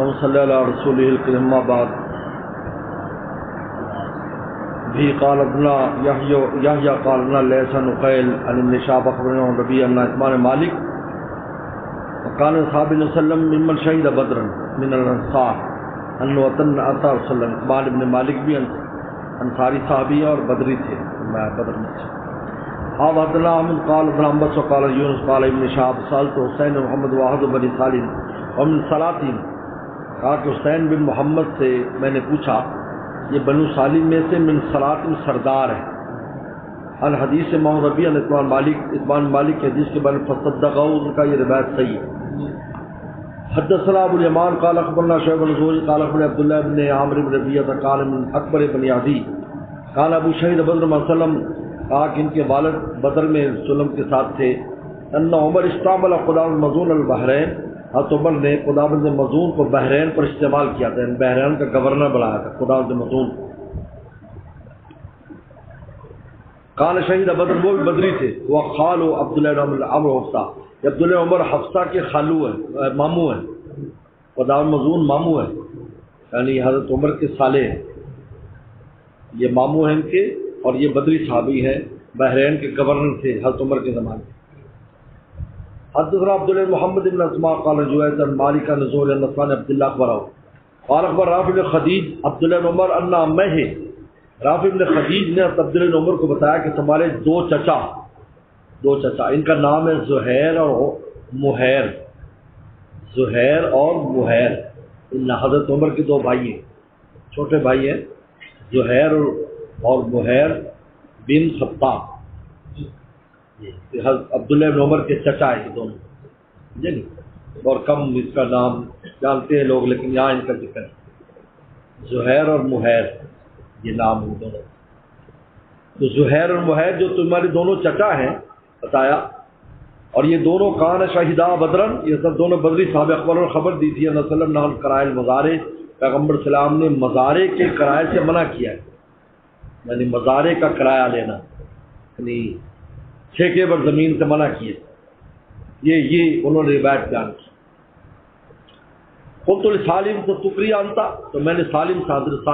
اللهم صل على رسوله الكريم بعد بھی قال ابن یحییٰ قال ابن لیث نقیل عن ابن شهاب اخبرنا عن ربیع بن عثمان مالک وقال صحابی وسلم ممن شهد بدرا من الانصار ان وطن اتى رسول اللہ. عثمان ابن مالک بھی انصاری صحابی اور بدری تھے. میں بدر میں تھا. حدثنا احمد قال ابن عباس وقال یونس قال ابن شهاب سألت حسین محمد واحد بن سالم ومن سلاطین. کہا کہ حسین بن محمد سے میں نے پوچھا، یہ بنو سالم میں سے من سلاطین سردار ہے. الحدیث امام ربیع اطمان مالک کے حدیث کے بارے میں فصدقہ، ان کا یہ روایت صحیح ہے. حدثنا ابو الیمان قال اخبرنا شعیب بن زہری قال اخبرنا عبداللہ بن عامر بن ربیعہ قال من اکبر بن عدی قال ابو شہید بدر میں وسلم. کہا کہ ان کے والد بدر میں سلم کے ساتھ تھے. ان عمر استعمل قدام المزون البحرین، حضرت عمر نے قدام مزون کو بحرین پر استعمال کیا تھا، بحرین کا گورنر بنایا تھا قدام مزون. قال شہید بدر، وہ بھی بدری تھے. وہ خالو عبداللہ بن عمر حفصہ، عبداللہ عمر حفصہ کے خالو ہیں، ماموں ہیں. قدام مزون ماموں ہیں، یعنی حضرت عمر کے سالے ہیں. یہ ماموں ہیں ان کے، اور یہ بدری صحابی ہیں، بحرین کے گورنر تھے حضرت عمر کے زمانے میں. حدثنا عبداللہ محمد بن اسماء قال جویز عن مالک عن زہری عن عثمان عبداللہ اخبرہ قال اخبر رافع بن خدیج عبداللہ بن عمر ان عمہ. رافع بن خدیج نے عبداللہ بن عمر کو بتایا کہ تمہارے دو چچا ان کا نام ہے زہیر اور محیر. زہیر اور محیر ان حضرت عمر کے دو بھائی ہیں، چھوٹے بھائی ہیں، زہیر اور محیر بن خطاب. عبداللہ بن عمر کے چچا ہیں یہ دونوں، جی. اور کم اس کا نام جانتے ہیں لوگ، لیکن یہاں ان کا ذکر ہے زہیر اور محیر، یہ نام ہیں دونوں. تو زہیر اور محیر جو تمہارے دونوں چچا ہیں بتایا، اور یہ دونوں کان شہیدہ بدرن، یہ سب دونوں بدری صحابہ. اخبار خبر دی تھی اللہ صلی اللہ علیہ وسلم کرائے المزارے، پیغمبر السلام نے مزارے کے کرائے سے منع کیا ہے، یعنی مزارے کا کرایہ لینا، یعنی ٹھیکے پر زمین سے منع کیے. یہ انہوں نے روایت بیان کی. قلت لسالم تو تکری انتا، تو میں نے سالم حضرت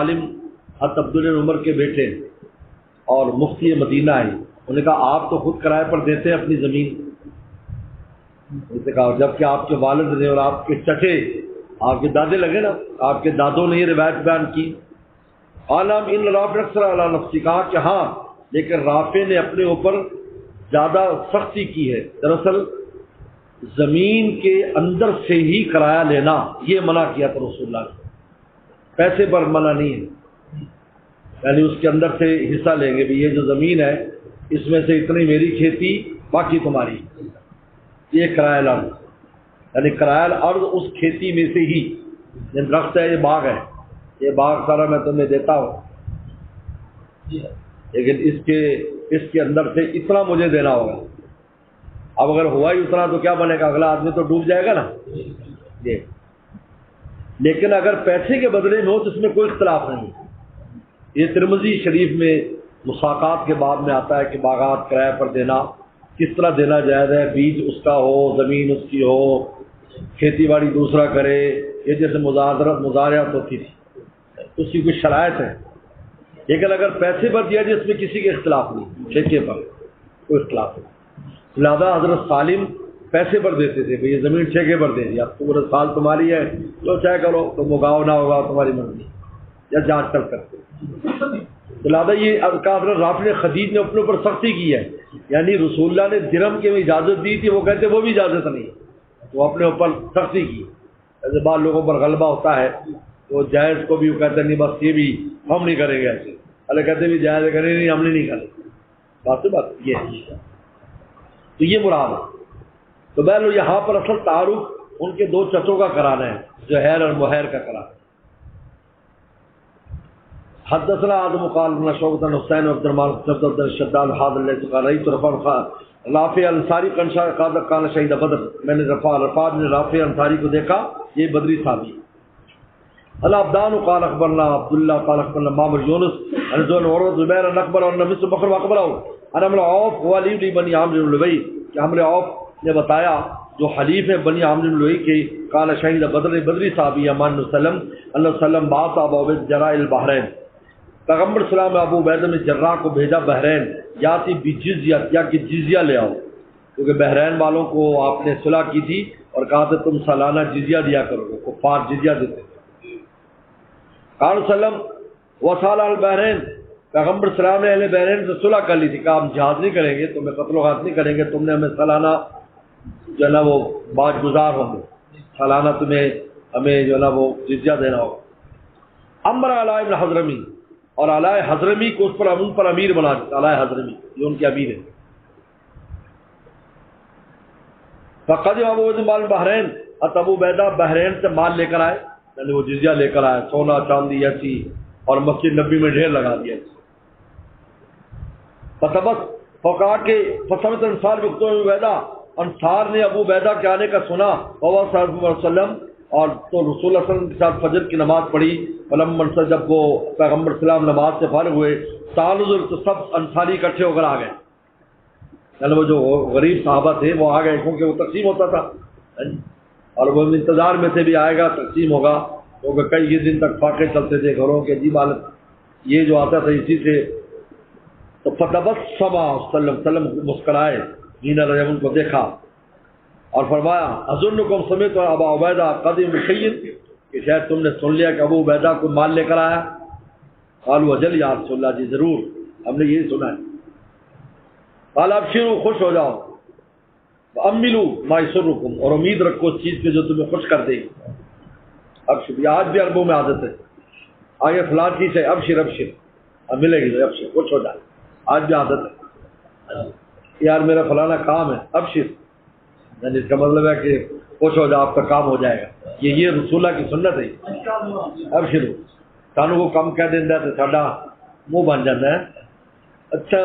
عبداللہ عمر کے بیٹے اور مفتی مدینہ ہے، انہوں نے کہا آپ تو خود کرائے پر دیتے ہیں اپنی زمین. کہا جب کہ آپ کے والد نے اور آپ کے چچے، آپ کے دادے لگے نا، آپ کے دادوں نے یہ روایت بیان کی. عالم ان رافع اکثر علی نفسی، کہا کہ ہاں لیکن رافع نے اپنے اوپر زیادہ سختی کی ہے. دراصل زمین کے اندر سے ہی کرایہ لینا یہ منع کیا تھا رسول اللہ نے، پیسے پر منع نہیں ہے، یعنی اس کے اندر سے حصہ لیں گے بھی یہ جو زمین ہے اس میں سے اتنی میری کھیتی باقی تمہاری، یہ کرایہ لانا، یعنی کرایہ ارض اس کھیتی میں سے ہی. یہ درخت ہے، یہ باغ ہے، یہ باغ سارا میں تمہیں دیتا ہوں، لیکن اس کے اندر سے اتنا مجھے دینا ہوگا. اب اگر ہوا ہی اتنا تو کیا بنے گا، اگلا آدمی تو ڈوب جائے گا نا. یہ لیکن اگر پیسے کے بدلے میں ہو تو اس میں کوئی اختلاف نہیں. یہ ترمذی شریف میں مساقات کے باب میں آتا ہے کہ باغات کرائے پر دینا کس طرح دینا جائز ہے. بیج اس کا ہو، زمین اس کی ہو، کھیتی باڑی دوسرا کرے، یہ جیسے مزارعت ہوتی تھی اس کی کچھ شرائط ہے. لیکن اگر پیسے پر دیا جائے اس میں کسی کے اختلاف نہیں، ٹھیکے پر کوئی اختلاف نہیں. لہٰذا حضرت سالم پیسے پر دیتے تھے، بھئی یہ زمین ٹھیکے پر دے دی، اب پورا سال تمہاری ہے تو چاہے کرو، تم اگاؤ نہ ہوگا تمہاری مرضی، یا جانچ کر کرتے. تو لہٰذا یہ حضرت رافع خدیج نے اپنے اوپر سختی کی ہے، یعنی رسول اللہ نے درہم کی اجازت دی تھی، وہ کہتے وہ بھی اجازت نہیں، وہ اپنے اوپر سختی کی. ایسے بعض لوگوں پر غلبہ ہوتا ہے تو جائز کو بھی وہ کہتے ہیں نہیں بس یہ بھی ہم نہیں کریں گے، ایسے اللہ کہتے بھی جائز کریں نہیں، ہم نہیں کریں. بات یہ ہے. تو یہ مراد ہے. تو بہرحال یہاں پر اصل تعارف ان کے دو چچوں کا کرانا ہے، زہیر اور محیر کا کرانا. حدثنا آدم قال بن شعبہ حسین عبد الرحمن عبد الشداد حاضر علیہ قال رأيت رافع انصاری کان شہید بدر، میں نے رفاع نے رافع انصاری کو دیکھا، یہ بدری صحابی. الابدان قال اخبرنا عبداللہ قال اخبرنا معمر یونس عن زہر عروہ زبیر بن اکبر اور نبی بکر اخبرہ عن عمرو عوف ولی بن عامر بن لبی کہ عمرو عوف نے بتایا جو حلیف ہیں بنی عامر بن لؤی کے، قال شہید بدر، بدری صحابی امان وسلم اللہ وسلم بعث ابا عبید جراء البحرین، پیغمبر سلام نے ابو عبیدہ بن جراح کو بھیجا بحرین، یاتی بجزیہ، یا کہ جزیہ لے آؤ، کیونکہ بحرین والوں کو آپ نے صلح کی تھی اور کہا تھا تم سالانہ جزیہ دیا کرو گے، کفار جزیہ دیتے تھے۔ قال وسلم وصال البحرین، پیغمبر سلام نے اہل بحرین سے صلح کر لی تھی، کہا ہم جہاد نہیں کریں گے، تمہیں قتل و غارت نہیں کریں گے، تم نے ہمیں سالانہ جو ہے نا وہ باج گزار ہوں گے، سالانہ تمہیں ہمیں جو ہے نا وہ جزیہ دینا ہوگا۔ امر علی ابن حضرمی، اور علی حضرمی کو اس پر ان پر امیر بنا دیا، علی حضرمی یہ ان کے امیر ہیں۔ فقدم ابو عبیدہ مال بحرین، ابو عبیدہ بحرین سے مال لے کر آئے، یعنی وہ جزیہ لے کر آئے، سونا چاندی ایسی، اور مسجد نبی میں ڈھیر لگا دیا۔ فتبت فوقا کے فسمت انصار بکتوں ابو عبیدہ، انصار نے ابو عبیدہ کے آنے کا سنا، اور صلی اللہ علیہ وسلم، اور تو رسول اللہ صلی اللہ علیہ وسلم کے ساتھ فجر کی نماز پڑھی، فلم منصر جب وہ پیغمبر سلام نماز سے فارغ ہوئے، تعالذ تو سب انصاری اکٹھے ہو کر آ گئے، یعنی وہ جو غریب صحابہ تھے وہ آ گئے، کیونکہ وہ تقسیم ہوتا تھا اور وہ انتظار میں سے بھی آئے گا تقسیم ہوگا، کیونکہ کئی دن تک فاقے چلتے تھے گھروں کے، عجیب حالت، یہ جو آتا تھا اسی سے۔ تو فتبسم صلی اللہ علیہ وسلم مسکرائے، حین رجب ان کو دیکھا اور فرمایا اظنکم سمعت ابا عبیدہ قدیم بشیء، کہ شاید تم نے سن لیا کہ ابو عبیدہ کو مال لے کر آیا۔ قالوا اجل یا رسول اللہ، جی ضرور ہم نے یہی سنا ہے۔ قال ابشروا، خوش ہو جاؤ، واملوا ما یسرکم، اور امید رکھو اس چیز پہ جو تمہیں خوش کر دے گی۔ ابشر، یہ آج بھی عربوں میں عادت ہے، آگے فلاں چیز ہے ابشر ابشر، اب ملے گی تو ابشر، خوش ہو جائے، آج بھی عادت ہے، یار میرا فلانا کام ہے ابشر، یعنی اس کا مطلب ہے کہ خوش ہو جاؤ، آپ کا کام ہو جائے گا، یہ رسول اللہ کی سنت ہے۔ ابشروا، سانوں کو کم کہہ دینا تو ساڈا منہ بن جاتا ہے، اچھا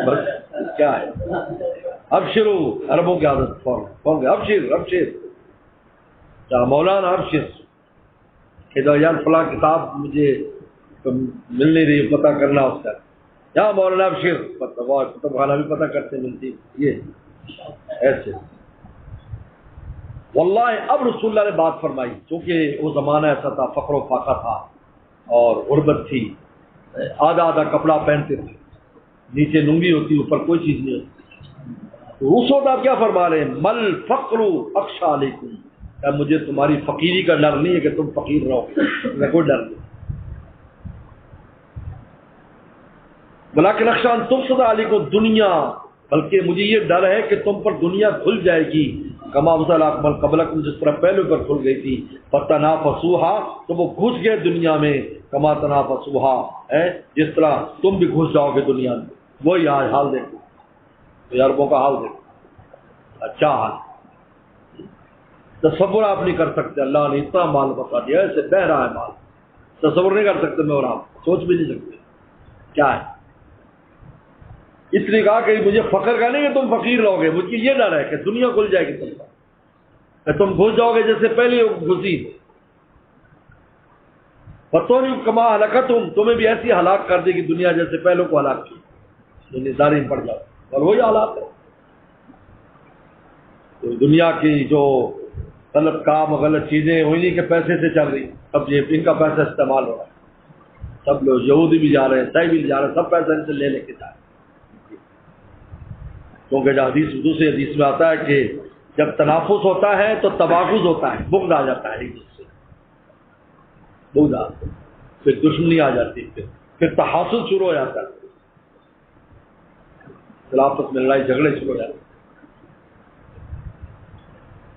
بس کیا ہے، ابشروا عربوں کی عادت، فون ابشر ابشر، مولانا ابشر، کہ یار فلاں کتاب مجھے مل نہیں رہی، پتہ کرنا اس کا، یا مولانا ابشر، کتب خانہ بھی پتہ کرتے ملتی، یہ ایسے۔ واللہ اب رسول اللہ نے بات فرمائی، کیونکہ وہ زمانہ ایسا تھا، فقر و فاقہ تھا اور غربت تھی، آدھا آدھا کپڑا پہنتے تھے، نیچے لنگی ہوتی، اوپر کوئی چیز نہیں ہوتی۔ تو اس وقت آپ کیا فرما رہے ہیں، مل فقر اخشى علیکم، مجھے تمہاری فقیری کا ڈر نہیں ہے کہ تم فقیر رہو، میں کوئی ڈر نہیں، بلکہ اخشى ان تبسط علیکم دنیا، بلکہ مجھے یہ ڈر ہے کہ تم پر دنیا کھل جائے گی، کما وصل اکمل قبلکم، جس طرح پہلے پر کھل گئی تھی، فتنافسوها، تو وہ گھس گئے دنیا میں، کما تنافسوها، جس طرح تم بھی گھس جاؤ گے دنیا میں، وہی حال دیکھو، عربوں کا حال دیکھو، اچھا حال، تصور آپ نہیں کر سکتے، اللہ نے اتنا مال بتا دیا، ایسے بہ رہا ہے مال، تصور نہیں کر سکتے میں اور آپ، سوچ بھی نہیں سکتے کیا ہے۔ اس لیے کہا کہ مجھے فخر کا نہیں کہ تم فقیر رہو گے، مجھے یہ ڈر ہے کہ دنیا کھل جائے گی تم پر، تم گھس جاؤ گے جیسے پہلے گھسی، فتوری کما ہلاکتہم، تمہیں بھی ایسی ہلاک کر دے گی دنیا جیسے پہلوں کو ہلاک کی، یعنی دارین پڑ جاؤ، اور وہی حالات ہے۔ تو دنیا کی جو غلط کام غلط چیزیں ہوئی نہیں کہ پیسے سے چل رہی، اب یہ ان کا پیسہ استعمال ہو رہا ہے، سب لوگ یہودی بھی جا رہے ہیں، عیسائی بھی جا رہے ہیں، سب پیسہ ان سے لے کے جا رہے ہیں، کیونکہ جو حدیث دوسری حدیث میں آتا ہے کہ جب تنافس ہوتا ہے تو تباغض ہوتا ہے، بغض آ جاتا ہے ایک دوسرے سے، بغض آتا ہے، پھر دشمنی آ جاتی ہے، پھر تحاسد شروع ہو جاتا ہے، خلافت میں لڑائی جھگڑے شروع ہو جاتے ہیں۔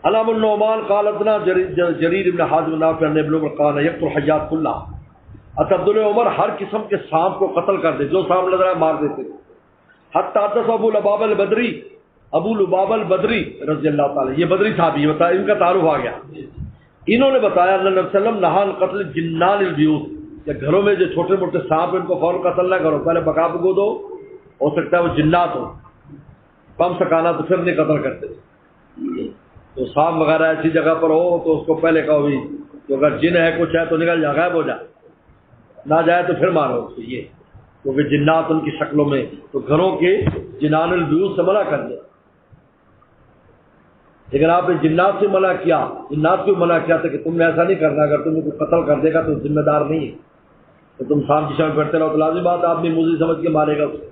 علام النعمان قال ادنا جریر ابن حازم نافع نے ابن عمر قال یقتل الحیات کلها، عبد عمر ہر قسم کے سانپ کو قتل کر دے، جو سانپ نظر آئے مار دیتے تھے۔ حتی حدث ابو لباب البدری، ابو لباب البدری رضی اللہ تعالی، یہ بدری صحابی بتا، ان کا تعارف آ گیا، انہوں نے بتایا اللہ علیہ وسلم نہان قتل جنان البیوت، کہ گھروں میں جو چھوٹے موٹے سانپ ان کو فوراً قتل نہ کرو، پہلے بکا بگو دو، ہو سکتا ہے وہ جنات ہو، کم سکانا تو پھر نہیں قتل کرتے، تو سانپ وغیرہ ایسی جگہ پر ہو تو اس کو پہلے کہو بھی، تو اگر جن ہے کچھ ہے تو نکل جا، غائب ہو جا، نہ جائے تو پھر مارو اس کو، یہ کیونکہ جنات ان کی شکلوں میں، تو گھروں کے جنان البیوت سے منع کر دیا۔ لیکن آپ نے جنات سے منع کیا، جنات کو منع کیا تھا کہ تم نے ایسا نہیں کرنا، اگر تمہیں کوئی قتل کر دے گا تو ذمہ دار نہیں ہے، تو تم سانپ کی شکل کرتے رہو تو لازمی بات آدمی موذی سمجھ کے مارے گا اسے۔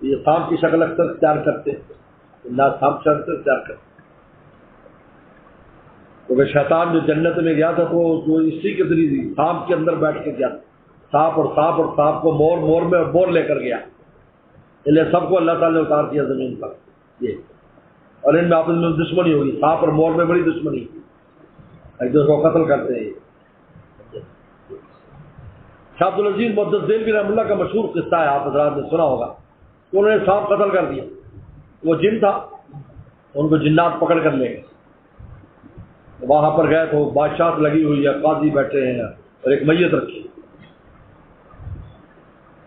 یہ سانپ کی شکل اکثر اختیار کرتے ہیں، جنات سانپ کی شکل اختیار کرتے، کیونکہ شیطان جو جنت میں گیا تھا تو جو اسی کے ذریعے تھی، سانپ کے اندر بیٹھ کے گیا، سانپ اور سانپ کو مور میں بور لے کر گیا، اس لیے سب کو اللہ تعالیٰ نے اتار دیا زمین پر یہ، اور ان میں آپس میں دشمنی ہوگی، سانپ اور مور میں بڑی دشمنی، ایک دوسرے کو قتل کرتے ہیں۔ شاہ عبدالعزیز محدث دہلوی رحمہ اللہ کا مشہور قصہ ہے، آپ حضرات نے سنا ہوگا کہ انہوں نے سانپ قتل کر دیا، وہ جن تھا، ان کو جنات پکڑ کر لے گئے، وہاں پر گئے تو بادشاہ لگی ہوئی ہے، قاضی بیٹھے ہیں اور ایک میت رکھی،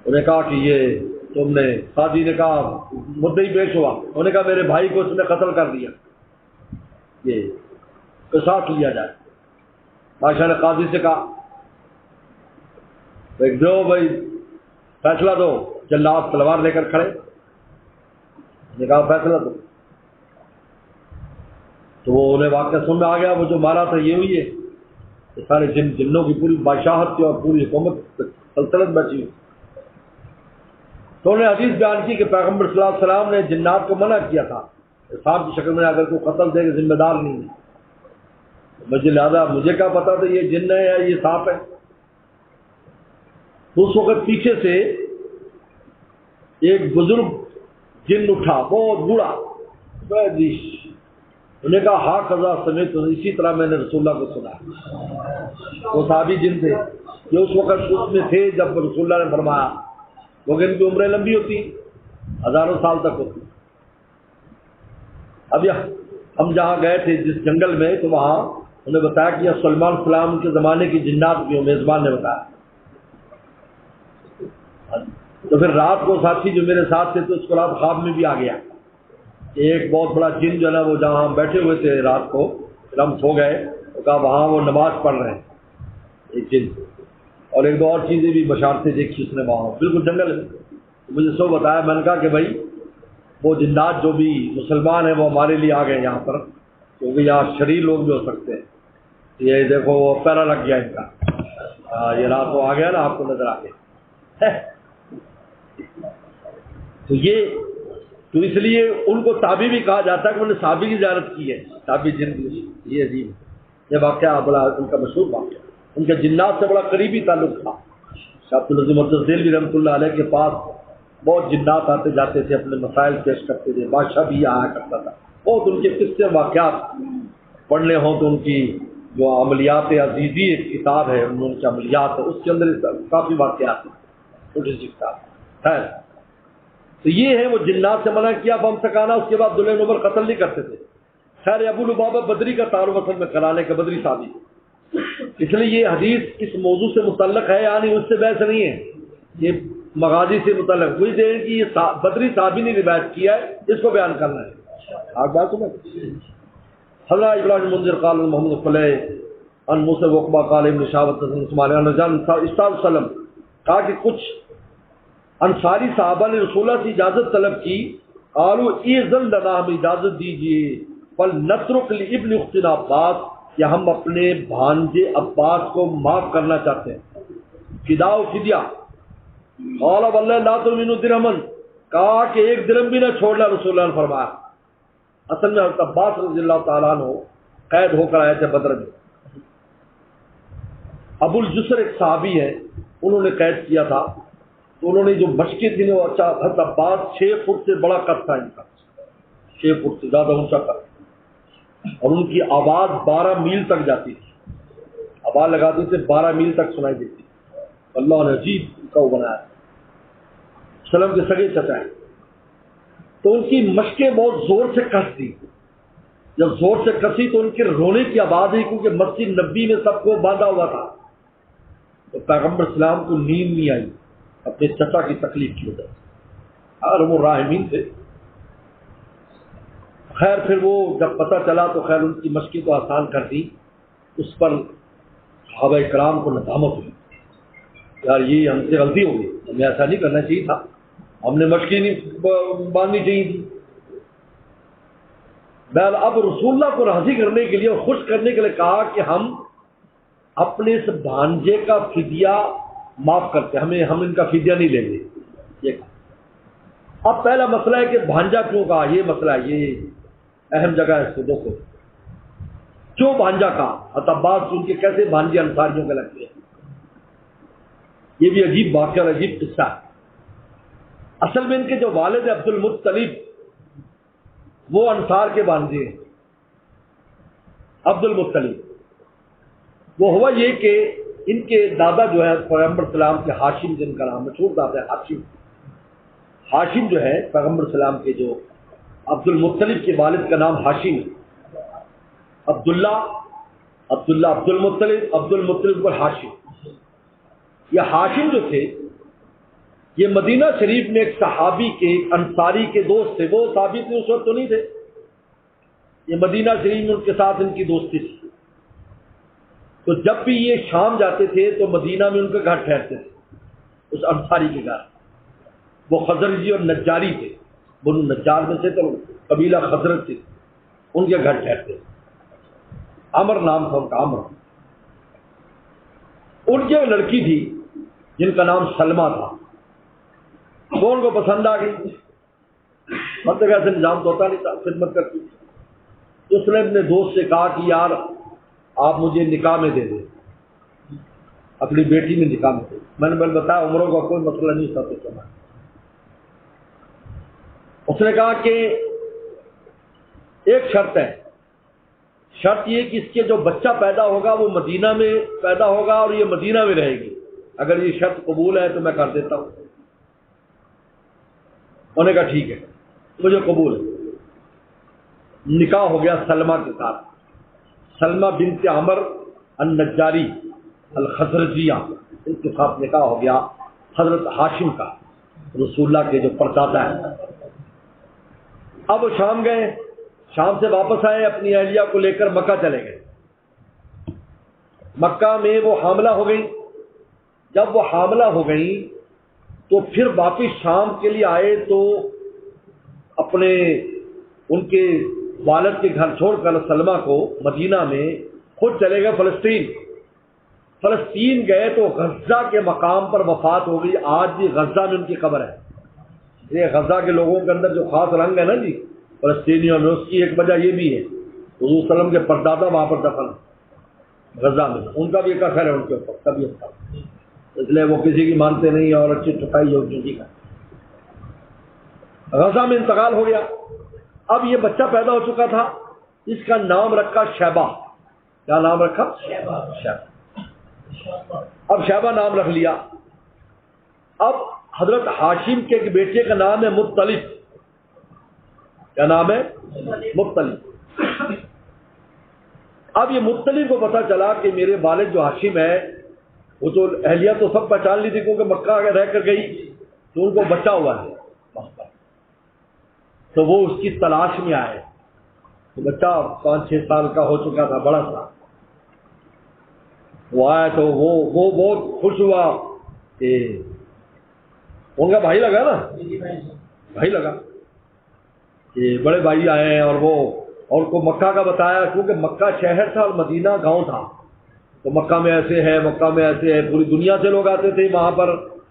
انہیں کہا کہ یہ تم نے، قاضی نے کہا مدعی پیش ہوا، انہوں نے کہا میرے بھائی کو اس نے قتل کر دیا، یہ قصاص لیا جائے۔ بادشاہ نے قاضی سے کہا دو بھائی فیصلہ دو، جلاد تلوار لے کر کھڑے، نے کہا فیصلہ دو، تو وہ انہیں واقعہ سن میں آ گیا، وہ جو مارا تھا یہ ہوئی ہے، یہ سارے جنوں کی پوری بادشاہت کی اور پوری حکومت سلطنت بچی ہوئی۔ تو انہوں نے حدیث بیان کی کہ پیغمبر صلی اللہ علیہ وسلم نے جنات کو منع کیا تھا، سانپ کی شکل میں اگر کوئی قتل دے گا ذمہ دار نہیں ہے، مجھے لہٰذا مجھے کیا پتا تھا یہ جن ہے یا یہ سانپ ہے۔ اس وقت پیچھے سے ایک بزرگ جن اٹھا، بہت بوڑھا، انہوں نے کہا ہاں قضا سمیت، اسی طرح میں نے رسول اللہ کو سنا۔ وہ صحابی جن تھے جو اس وقت اس میں تھے جب رسول اللہ نے فرمایا، کیونکہ ان کی عمریں لمبی ہوتی، ہزاروں سال تک ہوتی۔ اب ہم جہاں گئے تھے جس جنگل میں، تو وہاں انہیں بتایا کہ یہ سلمان السلام کے زمانے کی جنات بھی ہوں، میزبان نے بتایا۔ تو پھر رات کو ساتھی جو میرے ساتھ تھے تو اس کو رات خواب میں بھی آ گیا کہ ایک بہت بڑا جن جو ہے نا وہ جہاں ہم بیٹھے ہوئے تھے رات کو، پھر ہم سو گئے تو کہا وہاں وہ نماز پڑھ رہے ہیں ایک جن، اور ایک دو اور چیزیں بھی بشارتیں دیکھی اس نے وہاں بالکل جنگل میں۔ مجھے سو بتایا، میں نے کہا کہ بھائی وہ جنات جو بھی مسلمان ہیں وہ ہمارے لیے آ گئے یہاں پر، کیونکہ یہاں شریر لوگ بھی ہو سکتے ہیں، یہ دیکھو وہ پیرا لگ گیا ان کا، یہ رات کو آ گیا نا، آپ کو نظر آ گیا۔ تو اس لیے ان کو تابی بھی کہا جاتا ہے کہ انہوں نے صحابی کی زیارت کی ہے، تابی جن کی، یہ عجیب ہے۔ یہ واقعہ بڑا ان کا مشہور واقعہ، ان کے جنات سے بڑا قریبی تعلق تھا۔ شاہ عبدالعزیز محدث دہلوی رحمۃ اللہ علیہ کے پاس بہت جنات آتے جاتے تھے، اپنے مسائل پیش کرتے تھے، بادشاہ بھی آیا کرتا تھا، بہت ان کے قصے واقعات پڑھنے ہوں تو ان کی جو عملیات عزیزی ایک کتاب ہے، ان کے عملیات ہے، اس کے اندر کافی واقعات ہیں، چھوٹی سی کتاب ہے۔ تو یہ ہے وہ جنات سے منع کیا، بم سکانا، اس کے بعد دلہے نمبر قتل نہیں کرتے تھے۔ خیر ابو لبابہ بدری کا تعارف اصل میں کرانے کا بدری صحابی، اس لیے یہ حدیث اس موضوع سے متعلق ہے، یعنی اس سے بحث نہیں ہے، یہ مغازی سے متعلق کوئی دے کہ یہ بدری صحابی نے روایت کیا ہے، اس کو بیان کرنا ہے۔ آپ بات سمجھ، حضرت ابراہیم منذر قال محمد فلیح ان موسیٰ وقبہ قال ابن شہابت عثمان وسلم، کہا کہ کچھ انصاری صحابہ نے رسول اللہ سے اجازت طلب کی، قالوا اذن لنا، ہمیں اجازت دیجیے، فلنترک لابن اختنا عباس، کہ ہم اپنے بھانجے عباس کو معاف کرنا چاہتے ہیں، فداء و فدیہ۔ قال واللہ لا تؤمنوا درہما، کہا کہ ایک درہم بھی نہ چھوڑنا، رسول اللہ نے فرمایا۔ اصل میں حضرت عباس رضی اللہ تعالیٰ عنہ قید ہو کر آئے تھے بدر میں، ابو الجسر ایک صحابی ہے، انہوں نے قید کیا تھا، تو انہوں نے جو مشقیں تھیں وہ اچھا، حضرت عباس 6 فٹ سے بڑا قد تھا ان کا، 6 فٹ سے زیادہ اونچا قد، اور ان کی آواز 12 میل تک جاتی تھی، آواز لگاتے تھے 12 میل تک سنائی دیتی، اللہ نے عجیب کو بنایا، سلم کے سگے چچا ہیں، تو ان کی مشقیں بہت زور سے کس تھی، جب زور سے کسی تو ان کے رونے کی آواز ہے، کیونکہ مسجد نبی میں سب کو باندھا ہوا تھا، تو پیغمبر اسلام کو نیند نہیں آئی اپنے چچا کی تکلیف کی وجہ سے، اور وہ راحمین تھے۔ خیر پھر وہ جب پتہ چلا تو خیر ان کی مشقیں تو آسان کر دی، اس پر صحابہ کرام کو ندامت ہوئی، یار یہ ہم سے غلطی ہو گئی، ہمیں ایسا نہیں کرنا چاہیے تھا، ہم نے مشقیں نہیں باندھنی چاہیے تھی۔ بہرحال اب رسول اللہ کو راضی کرنے کے لیے اور خوش کرنے کے لیے کہا کہ ہم اپنے اس بھانجے کا فدیہ معاف کرتے ہیں، ہم ان کا فدیہ نہیں لیں گے۔ یہ اب پہلا مسئلہ ہے کہ بھانجا کیوں کہا، یہ مسئلہ ہے، یہ اہم جگہ ہے اس کو دیکھو کیوں بھانجا کہا۔ عباس ان کے کیسے بھانجے انصاریوں کے لگتے ہیں، یہ بھی عجیب واقعہ اور عجیب قصہ ہے۔ اصل میں ان کے جو والد عبد المطلب وہ انصار کے بھانجے ہیں۔ عبد المطلب وہ ہوا یہ کہ ان کے دادا جو ہے پیغمبر سلام کے ہاشم، جن کا نام مشہور دادا ہے ہاشم۔ ہاشم جو ہے پیغمبر سلام کے جو عبد المطلب کے والد کا نام ہاشم ہے۔ عبداللہ عبد المطلب اور ہاشم، یہ ہاشم جو تھے یہ مدینہ شریف میں ایک صحابی کے انصاری کے دوست تھے۔ وہ صحابی تھے اس وقت تو نہیں تھے، یہ مدینہ شریف میں ان کے ساتھ ان کی دوستی تھی۔ تو جب بھی یہ شام جاتے تھے تو مدینہ میں ان کے گھر ٹھہرتے تھے، اس انصاری کے گھر۔ وہ خزرجی اور نجاری تھے، بنو نجار میں سے تو قبیلہ خزرج تھے، ان کے گھر ٹھہرتے تھے۔ عمر نام تھا ان کا، عمر۔ ان کی لڑکی تھی جن کا نام سلمہ تھا، وہ ان کو پسند آ گئی۔ ہر جگہ سے نظام تو ہوتا نہیں تھا، خدمت کرتی تھی۔ اس نے اپنے دوست سے کہا کہ یار آپ مجھے نکاح میں دے دیں، اپنی بیٹی میں نکاح میں دے دیں۔ میں نے بتایا عمروں کا کوئی مسئلہ نہیں تھا تو چلا۔ اس نے کہا کہ ایک شرط ہے، شرط یہ کہ اس کے جو بچہ پیدا ہوگا وہ مدینہ میں پیدا ہوگا اور یہ مدینہ میں رہے گی، اگر یہ شرط قبول ہے تو میں کر دیتا ہوں۔ انہوں نے کہا ٹھیک ہے مجھے قبول ہے۔ نکاح ہو گیا سلمہ کے ساتھ، سلمہ بنت عمر النجاری الخزرجیہ، ان کے ساتھ نکاح ہو گیا حضرت ہاشم کا، رسول اللہ کے جو پردادا ہیں۔ اب شام گئے، شام سے واپس آئے، اپنی اہلیہ کو لے کر مکہ چلے گئے۔ مکہ میں وہ حاملہ ہو گئی۔ جب وہ حاملہ ہو گئی تو پھر واپس شام کے لیے آئے تو اپنے ان کے والد کے گھر چھوڑ کر سلمہ کو مدینہ میں خود چلے گئے فلسطین گئے تو غزہ کے مقام پر وفات ہو گئی۔ آج بھی غزہ میں ان کی قبر ہے۔ یہ غزہ کے لوگوں کے اندر جو خاص رنگ ہے نا جی فلسطینیوں میں، اس کی ایک وجہ یہ بھی ہے حضور صلی اللہ علیہ وسلم کے پردادا وہاں پر دفن غزہ میں، ان کا بھی ایک اثر ہے ان کے اوپر طبیعت کا، اس لیے وہ کسی کی مانتے نہیں اور اچھی ٹھکائی ہو چکی کا۔ غزہ میں انتقال ہو گیا۔ اب یہ بچہ پیدا ہو چکا تھا، اس کا نام رکھا شیبہ۔ کیا نام رکھا؟ شیبہ۔ اب شیبہ نام رکھ لیا۔ اب حضرت ہاشم کے ایک بیٹے کا نام ہے مطلب۔ کیا نام ہے؟ مطلب۔ اب یہ مطلب کو پتا چلا کہ میرے والد جو ہاشم ہے، وہ تو اہلیہ تو سب پہچان لی تھی کیونکہ مکہ رہ کر گئی، تو ان کو بچہ ہوا ہے، تو وہ اس کی تلاش میں آئے۔ تو بچہ 5-6 سال کا ہو چکا تھا، بڑا تھا۔ وہ آیا تو وہ بہت خوش ہوا کہ ان کا بھائی لگا نا، بھائی لگا کہ بڑے بھائی آئے ہیں، اور وہ اور کو مکہ کا بتایا، کیونکہ مکہ شہر تھا اور مدینہ گاؤں تھا۔ تو مکہ میں ایسے ہے، مکہ میں ایسے ہے، پوری دنیا سے لوگ آتے تھے وہاں پر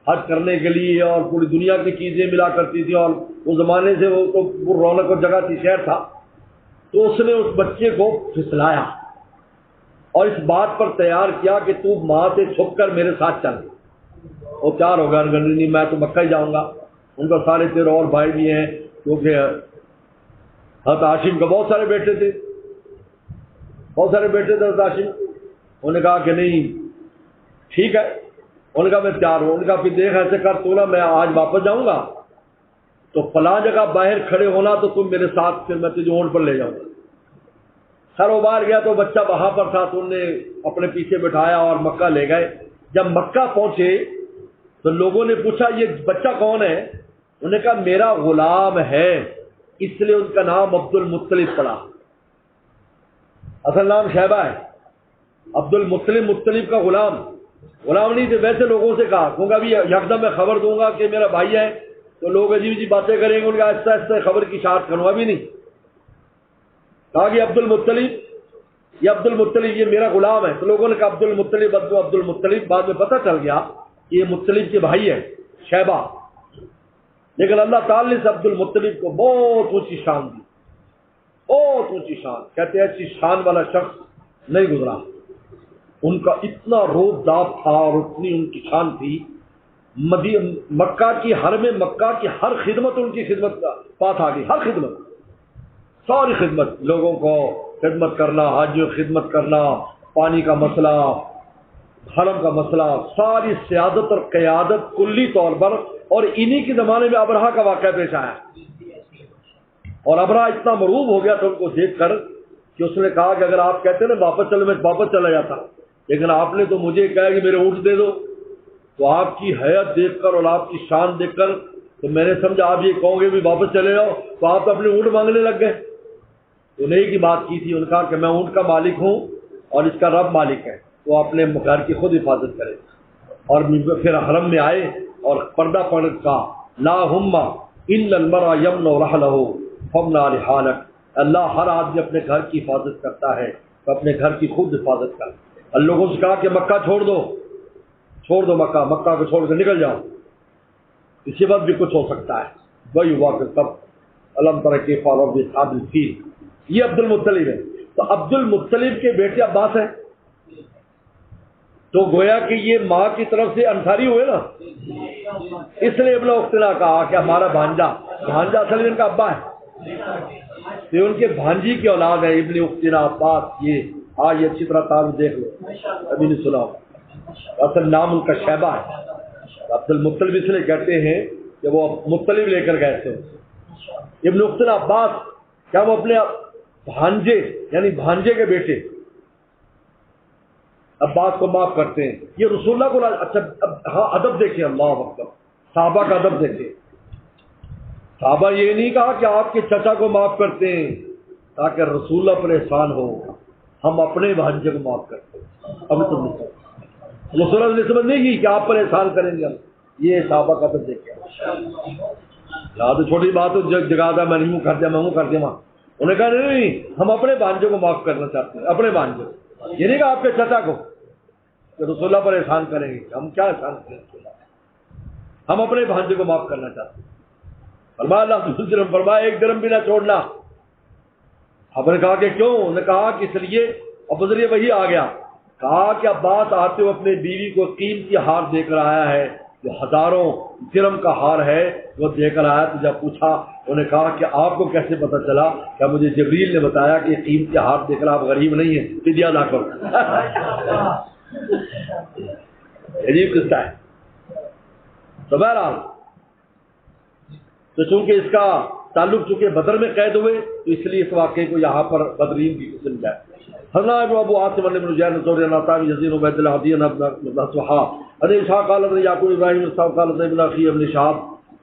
حج کرنے کے لیے، اور پوری دنیا کی چیزیں ملا کرتی تھی، اور اس زمانے سے وہ تو رونق اور جگہ تھی، شہر تھا۔ تو اس نے اس بچے کو پھسلایا اور اس بات پر تیار کیا کہ تو ماں سے چھپ کر میرے ساتھ چل۔ وہ تیار ہو گیا، نہیں میں تو مکہ ہی جاؤں گا۔ ان کا سارے تیرے اور بھائی بھی ہیں، کیونکہ حضرت ہاشم کا بہت سارے بیٹے تھے، حضرت ہاشم۔ انہوں نے کہا کہ نہیں ٹھیک ہے، انہوں نے کہا میں تیار ہوں۔ انہوں نے کہا پھر دیکھ ایسے کر، تو نا میں آج واپس جاؤں گا تو فلاں جگہ باہر کھڑے ہونا، تو تم میرے ساتھ، پھر میں تجھے اونٹ پر لے جاؤں گا۔ سر ابار گیا تو بچہ وہاں پر تھا، تو انہوں نے اپنے پیچھے بٹھایا اور مکہ لے گئے۔ جب مکہ پہنچے تو لوگوں نے پوچھا یہ بچہ کون ہے؟ انہوں نے کہا میرا غلام ہے، اس لیے ان کا نام عبد المطلب پڑا۔ اصل نام شیبہ ہے، عبد المطلب، مطلب کا غلام نہیں تھے۔ ویسے لوگوں سے کہا، کیونکہ ابھی یکدم میں خبر دوں گا کہ میرا بھائی ہے تو لوگ عجیب عجیب باتیں کریں گے، ان کا آہستہ آہستہ خبر کی اشاعت کروں، ابھی نہیں۔ کہا کہ عبد المطلب، یہ میرا غلام ہے. تو لوگوں نے کہا عبد المطلب. بعد میں پتہ چل گیا کہ یہ مطلب کے بھائی ہے شیبہ. لیکن اللہ تعالی نے عبد المطلب کو بہت اونچی شان دی، بہت اونچی شان. کہتے ہیں ایسی شان والا شخص نہیں گزرا. ان کا اتنا روب داب تھا اور اتنی ان کی شان تھی. مکہ کی مکہ کی ہر خدمت ان کی خدمت کا پاس آ گئی. ہر خدمت، ساری خدمت، لوگوں کو خدمت کرنا، حاجیوں خدمت کرنا، پانی کا مسئلہ، حرم کا مسئلہ، ساری سیادت اور قیادت کلی طور پر. اور انہی کے زمانے میں ابرہہ کا واقعہ پیش آیا، اور ابرہہ اتنا مرعوب ہو گیا تھا ان کو دیکھ کر کہ اس نے کہا کہ اگر آپ کہتے ہیں نا واپس چلو، میں واپس چلا جاتا، لیکن آپ نے تو مجھے کہا کہ میرے اونٹ دے دو. تو آپ کی حیت دیکھ کر اور آپ کی شان دیکھ کر تو میں نے سمجھا آپ یہ کہو گے بھی واپس چلے جاؤ، تو آپ تو اپنے اونٹ مانگنے لگ گئے. انہیں کی بات کی تھی. انہوں نے کہا کہ میں اونٹ کا مالک ہوں اور اس کا رب مالک ہے، وہ اپنے گھر کی خود حفاظت کرے. اور پھر حرم میں آئے اور پردہ پڑھ کا لا ہم الا المرء یمن رحلہ فمنع رحالک. اللہ ہر آدمی اپنے گھر کی حفاظت کرتا ہے تو اپنے گھر کی خود حفاظت کر. اور لوگوں سے کہا کہ مکہ چھوڑ دو مکہ کو چھوڑ کے نکل جاؤ، اسی وقت بھی کچھ ہو سکتا ہے. وہی ہوا کہ تب علم تر کیف فعل باصحاب الفیل. یہ عبد المطلب ہے. تو عبد المطلب کے بیٹے عباس ہیں، تو گویا کہ یہ ماں کی طرف سے انصاری ہوئے نا. اس لیے ابن اختنا کہا کہ ہمارا بھانجا اصل میں ان کا ابا ہے، یہ ان کے بھانجی کی اولاد ہے ابن اختنا عباس. یہ اچھی طرح تعارف دیکھ لو، ابھی نہیں سنا. اصل نام ان کا شیبہ ہے. عبد المطلب اس لیے کہتے ہیں کہ وہ مطلب لے کر گئے تھے. ابن اختنا عباس کیا وہ اپنے بھانجے یعنی بھانجے کے بیٹے عباس کو معاف کرتے ہیں. یہ رسول اللہ کو اچھا ہاں ادب دیکھیں، اللہ اکبر، صحابہ کا ادب دیکھیں. صحابہ یہ نہیں کہا کہ آپ کے چچا کو معاف کرتے ہیں تاکہ رسول اللہ پر احسان ہو، ہم اپنے بھانجے کو معاف کرتے ہیں. ابھی تو رسول اللہ نے سمجھ نہیں کی کہ آپ پر احسان کریں گے ہم. یہ صحابہ کا ادب دیکھیں. یاد چھوٹی بات ہو جگہ تھا میں نہیں کر دیا میں کر دیا. انہوں نے کہا نہیں ہم اپنے بھانجے کو معاف کرنا چاہتے ہیں، اپنے بھانجے. یہ نہیں کہا آپ کے چچا کو کہ رسول اللہ پر احسان کریں گے. ہم کیا احسان کریں، ہم اپنے بھانجے کو معاف کرنا چاہتے ہیں. فرمایا اللہ فرمایا ایک درم بھی نہ چھوڑنا. آپ نے کہا کہ کیوں؟ انہوں نے کہا کہ اس لیے اب ذریعے وہی آ گیا. کہا کہ عباس آتے ہوئے اپنے بیوی کو قیمتی ہار دے کر آیا ہے جو ہزاروں درم کا ہار ہے، وہ دے کر آیا. تو جب پوچھا انہوں نے کہا کہ آپ کو کیسے پتہ چلا؟ کیا مجھے جبریل نے بتایا کہ یہ قیمتی ہار دے کر آپ غریب نہیں ہیں، فدیہ ادا کرو. عجیب قصہ ہے. تو بہرحال تو چونکہ اس کا تعلق چونکہ بدر میں قید ہوئے تو اس لیے اس واقعے کو یہاں پر بدرین کی قسم جائے. حضرت ابو عاصم بن جابر زور ناطابی یزید عبید اللہ عدی بن صحاب ابن اسحاق قال ابن یعقوب ابراہیم الصاحب قال ابن اخی ابن شہاب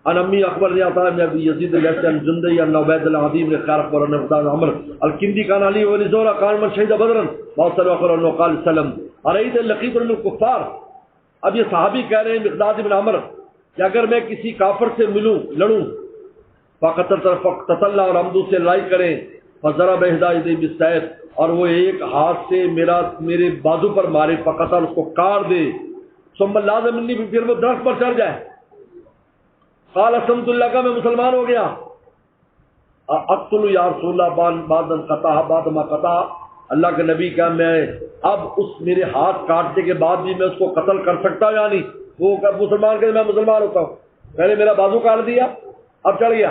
ان امی اخبر عطاء بن ابي يزيد الاسلم جندي ان عبید اللہ عدی بن خیر اخبر ان عبد عمر الکندی کان علی بن زورا کان من شهد بدرا واصل اخر انه قال سلم اريد لقيت من الكفار. اب یہ صحابی کہہ رہے ہیں مقداد بن عمر کہ اگر میں کسی کافر سے ملوں لڑوں فقتل اور ہم دوسرے لڑائی کریں فضرب احدى يديه بالسيف اور وہ ایک ہاتھ سے میرے بازو پر مارے فقتل اس کو کاٹ دے ثم لازم مني پھر وہ درخت پر چڑھ جائے. قال اسلمت اللہ کا میں مسلمان ہو گیا. اقتل یا رسول اللہ بعد قطع بعد ما قطع. اللہ کے نبی کا میں اب اس میرے ہاتھ کاٹنے کے بعد بھی میں اس کو قتل کر سکتا ہوں؟ یعنی وہ مسلمان کہ میں مسلمان ہوتا ہوں، پہلے میرا بازو کاٹ دیا اب چڑھ گیا.